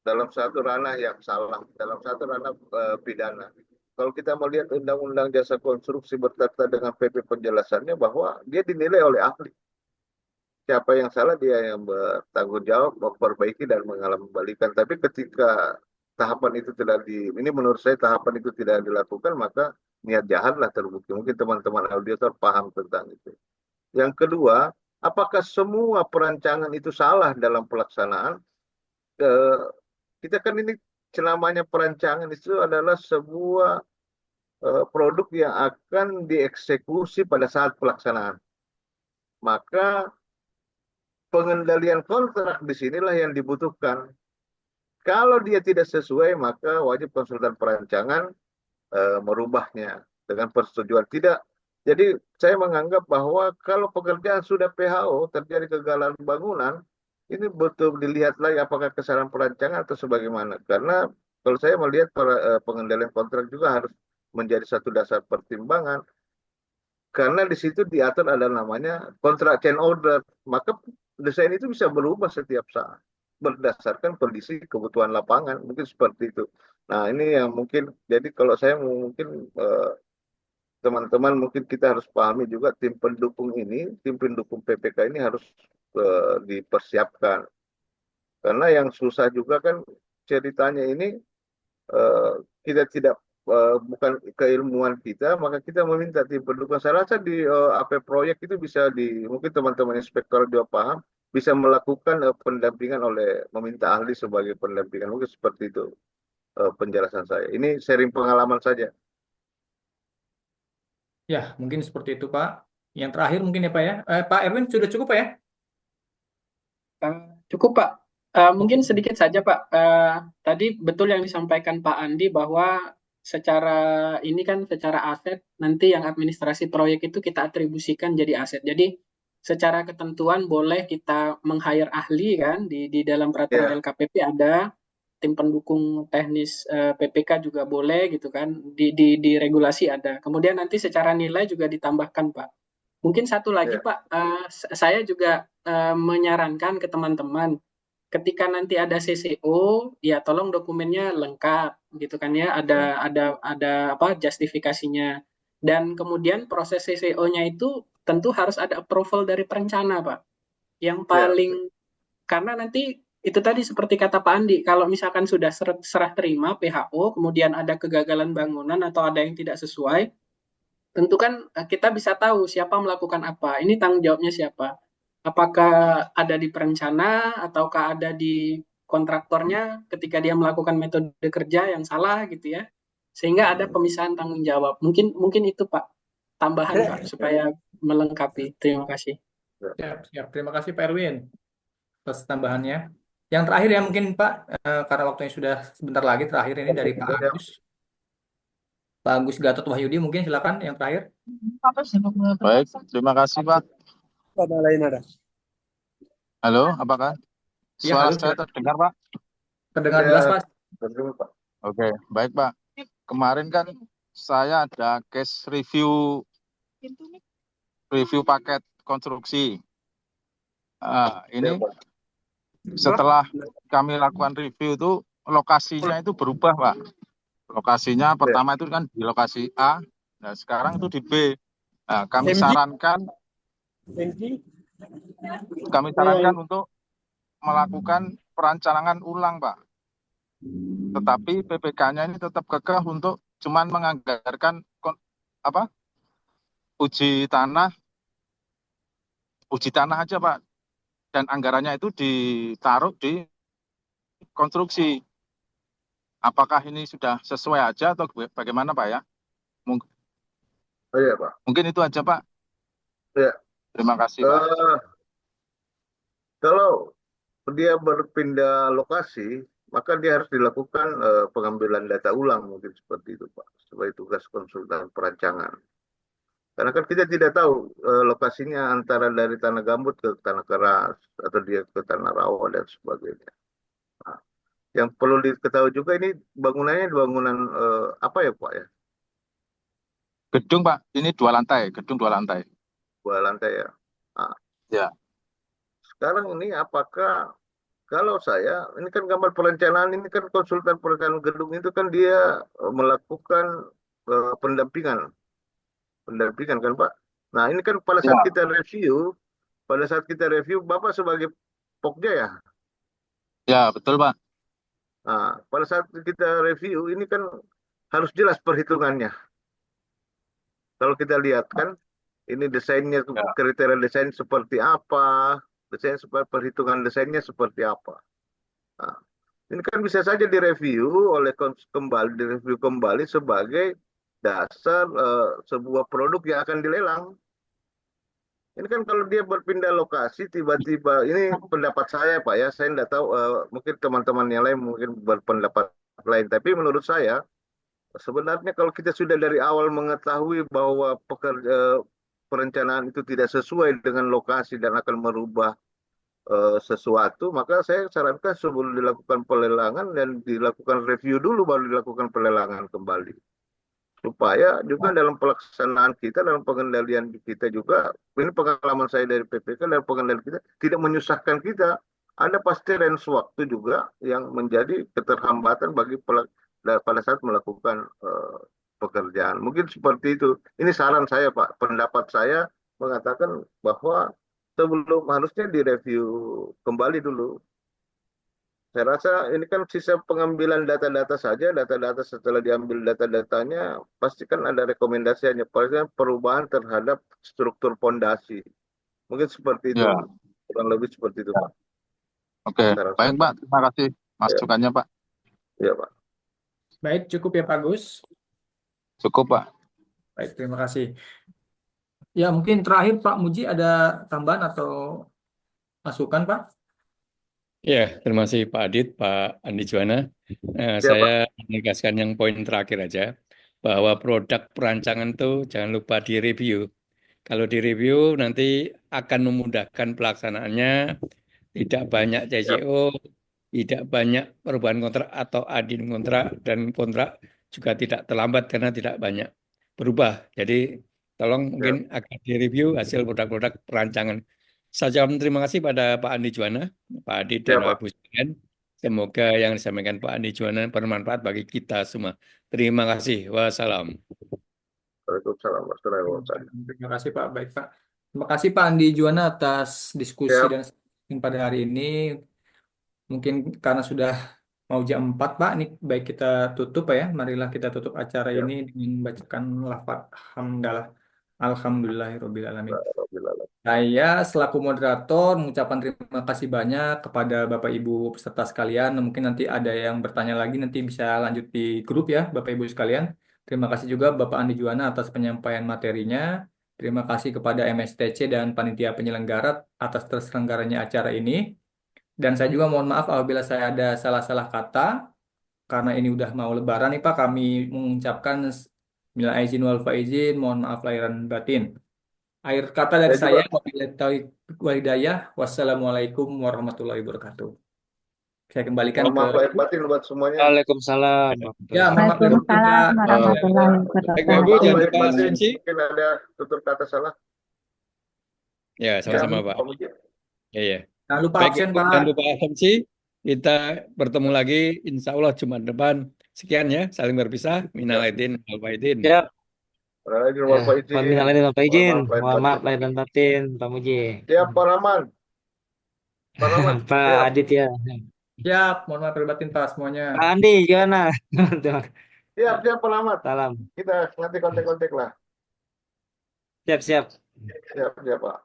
dalam satu ranah yang salah, dalam satu ranah pidana. Kalau kita melihat Undang-Undang Jasa Konstruksi berkata dengan PP penjelasannya bahwa dia dinilai oleh ahli. Siapa yang salah dia yang bertanggung jawab, memperbaiki dan mengembalikan. Tapi ketika tahapan itu ini menurut saya tahapan itu tidak dilakukan, maka niat jahatlah terbukti. Mungkin teman-teman auditor paham tentang itu. Yang kedua, apakah semua perancangan itu salah dalam pelaksanaan? Kita kan ini namanya perancangan itu adalah sebuah produk yang akan dieksekusi pada saat pelaksanaan. Maka pengendalian kontrak di sinilah yang dibutuhkan. Kalau dia tidak sesuai, maka wajib konsultan perancangan merubahnya dengan persetujuan. Tidak. Jadi saya menganggap bahwa kalau pekerjaan sudah PHO, terjadi kegagalan bangunan, ini betul dilihat lagi apakah kesalahan perancangan atau sebagaimana. Karena kalau saya melihat pengendalian kontrak juga harus menjadi satu dasar pertimbangan. Karena di situ diatur ada namanya kontrak change order. Maka desain itu bisa berubah setiap saat berdasarkan kondisi kebutuhan lapangan. Mungkin seperti itu. Nah, ini yang mungkin, jadi kalau saya mungkin teman-teman mungkin kita harus pahami juga tim pendukung PPK ini harus dipersiapkan. Karena yang susah juga kan ceritanya ini kita tidak bukan keilmuan kita, maka kita meminta tim pendukung. Saya rasa di AP proyek itu bisa mungkin teman-teman inspektor juga paham, bisa melakukan pendampingan meminta ahli sebagai pendampingan. Mungkin seperti itu penjelasan saya. Ini sharing pengalaman saja. Ya, mungkin seperti itu, Pak. Yang terakhir mungkin ya, Pak ya. Pak Erwin sudah cukup, Pak ya? Cukup, Pak. Mungkin sedikit saja, Pak. Tadi betul yang disampaikan Pak Andi bahwa secara aset nanti yang administrasi proyek itu kita atribusikan jadi aset. Jadi secara ketentuan boleh kita meng-hire ahli kan di dalam peraturan Ya, LKPP ada tim pendukung teknis PPK juga boleh gitu kan di regulasi ada. Kemudian nanti secara nilai juga ditambahkan Pak. Mungkin satu lagi ya, Pak, saya juga menyarankan ke teman-teman ketika nanti ada CCO, ya tolong dokumennya lengkap gitu kan ya, ya, ada apa justifikasinya. Dan kemudian proses CCO-nya itu tentu harus ada approval dari perencana, Pak. Yang ya, paling karena nanti itu tadi seperti kata Pak Andi, kalau misalkan sudah serah terima PHO, kemudian ada kegagalan bangunan atau ada yang tidak sesuai, tentu kan kita bisa tahu siapa melakukan apa. Ini tanggung jawabnya siapa. Apakah ada di perencana ataukah ada di kontraktornya ketika dia melakukan metode kerja yang salah gitu ya. Sehingga ada pemisahan tanggung jawab. Mungkin itu Pak, tambahan Pak supaya melengkapi. Terima kasih. ya. Siap, siap. Terima kasih Pak Erwin atas tambahannya. Yang terakhir ya mungkin Pak, karena waktunya sudah sebentar lagi, terakhir ini dari Pak Ya, Agus. Pak Agus Gatot Wahyudi mungkin silakan yang terakhir. Baik, terima kasih Pak. Halo, apakah Ya, suara halo, saya silakan. terdengar Pak? Terdengar ya, jelas Pak. terima, Pak. Oke, baik Pak. Kemarin kan saya ada case review paket konstruksi. Ya, Ini Pak. setelah kami lakukan review itu lokasinya itu berubah Pak. Lokasinya Ya, pertama itu kan di lokasi A, nah sekarang itu di B. Nah, kami sarankan untuk melakukan perencanaan ulang Pak. Tetapi PPK-nya ini tetap kekeh untuk cuman menganggarkan uji tanah aja Pak, dan anggarannya itu ditaruh di konstruksi. Apakah ini sudah sesuai aja atau bagaimana Pak ya? oh iya Pak. Mungkin itu aja Pak. Ya, Terima kasih Pak. kalau dia berpindah lokasi, maka dia harus dilakukan pengambilan data ulang mungkin seperti itu Pak, sebagai tugas konsultan perancangan. Karena kan kita tidak tahu lokasinya antara dari tanah gambut ke tanah keras atau dia ke tanah rawa dan sebagainya. Nah, yang perlu diketahui juga ini bangunannya bangunan apa ya Pak ya? Gedung Pak, ini 2 lantai, gedung 2 lantai. 2 lantai ya. Nah, Ya. sekarang ini apakah kalau saya, ini kan gambar perencanaan, ini kan konsultan perencanaan gedung itu kan dia melakukan pendampingan kan Pak. Nah ini kan pada saat kita review, Bapak sebagai Pokja ya. Ya, betul Pak. Nah pada saat kita review ini kan harus jelas perhitungannya. Kalau kita lihat kan, ini desainnya, kriteria desain seperti apa, perhitungan desainnya seperti apa. Nah, ini kan bisa saja direview kembali sebagai dasar sebuah produk yang akan dilelang. Ini kan kalau dia berpindah lokasi tiba-tiba, ini pendapat saya Pak ya, saya tidak tahu, mungkin teman-teman yang lain mungkin berpendapat lain. Tapi menurut saya sebenarnya kalau kita sudah dari awal mengetahui bahwa perencanaan itu tidak sesuai dengan lokasi dan akan merubah sesuatu, maka saya sarankan sebelum dilakukan pelelangan dan dilakukan review dulu baru dilakukan pelelangan kembali. Supaya juga dalam pelaksanaan kita, dalam pengendalian kita juga, ini pengalaman saya dari PPK, dalam pengendalian kita tidak menyusahkan kita. Ada pasti range waktu juga yang menjadi keterhambatan bagi pada saat melakukan pekerjaan. Mungkin seperti itu. Ini saran saya Pak, pendapat saya mengatakan bahwa sebelum harusnya direview kembali dulu. Saya rasa ini kan sisa pengambilan data-data saja, data-data setelah diambil data-datanya, pasti kan ada rekomendasinya, pastinya perubahan terhadap struktur pondasi. Mungkin seperti itu, Ya. kurang lebih seperti itu Pak. Oke, Saya rasa. baik Pak, terima kasih masukannya Pak. Iya Pak. Baik, cukup ya Pak Agus. Cukup Pak. Baik, terima kasih. Ya, mungkin terakhir Pak Muji ada tambahan atau masukan Pak? Ya, terima kasih Pak Adit, Pak Andi Juwana. Ya, Saya menegaskan yang poin terakhir aja, bahwa produk perancangan itu jangan lupa direview. Kalau direview nanti akan memudahkan pelaksanaannya, tidak banyak Siap. CCO, tidak banyak perubahan kontrak atau adin kontrak, dan kontrak juga tidak terlambat karena tidak banyak berubah. Jadi tolong Siap. mungkin akan direview hasil produk-produk perancangan. Saya ucapkan terima kasih pada Pak Andi Juwana, Pak Adit, dan Siap, Pak. Bapak Ibu sekalian. Semoga yang disampaikan Pak Andi Juwana bermanfaat bagi kita semua. Terima kasih. Wassalam. Waalaikumsalam warahmatullahi wabarakatuh. Terima kasih Pak. Baik Pak. Terima kasih Pak Andi Juwana atas diskusi Siap. dan sharing pada hari ini. Mungkin karena sudah mau jam 4 Pak, nih baik kita tutup Pak ya. Marilah kita tutup acara Siap. ini dengan membacakan lafaz hamdalah. Alhamdulillahirabbil alamin. Alhamdulillah. Saya selaku moderator mengucapkan terima kasih banyak kepada Bapak Ibu peserta sekalian. Mungkin nanti ada yang bertanya lagi, nanti bisa lanjut di grup ya Bapak Ibu sekalian. Terima kasih juga Bapak Andi Juwana atas penyampaian materinya. Terima kasih kepada MSTC dan panitia penyelenggara atas terselenggaranya acara ini. Dan saya juga mohon maaf apabila saya ada salah-salah kata. Karena ini udah mau lebaran nih Pak, kami mengucapkan minal aizin wal faizin, mohon maaf lahir dan batin. Akhir kata dari Saya juga saya, wabillahi taufiq wal hidayah. Wassalamualaikum warahmatullahi wabarakatuh. Saya kembalikan mohon ke maaf lahir batin buat semuanya. Waalaikumsalam. ya, mohon maaf lahir batin, Waalaikumsalam Pak. warahmatullahi Mohon Baik, Bapak Ibu, wabarakatuh. jangan maaf lahir lupa batin. asumsi. Mungkin ada tutur kata salah. Ya, Ya, sama-sama Pak. Pak Muji. Ya, ya. jangan lupa Baik, absen Ibu, jangan Pak. lupa asumsi. Kita bertemu lagi insya Allah Jumat depan. Sekian ya, saling berpisah. Minal Siap. aidin wal faizin. Siap. Waalaikumsalam Ya, warahmatullahi mohon wabarakatuh. izin, Bapak Mohon izin. maaf lahir Mohon maaf batin. lahir dan batin, Pak Muji. Siap, Pak Rahman. Pak Rahman, Pak siap. Adit ya. Siap, mohon maaf lahir batin Pak semuanya. Pak Andi gimana? Siap, siap, Pak Rahmat. Salam. Kita nanti kontak-kontak lah. Siap, siap. Siap, siap, Pak.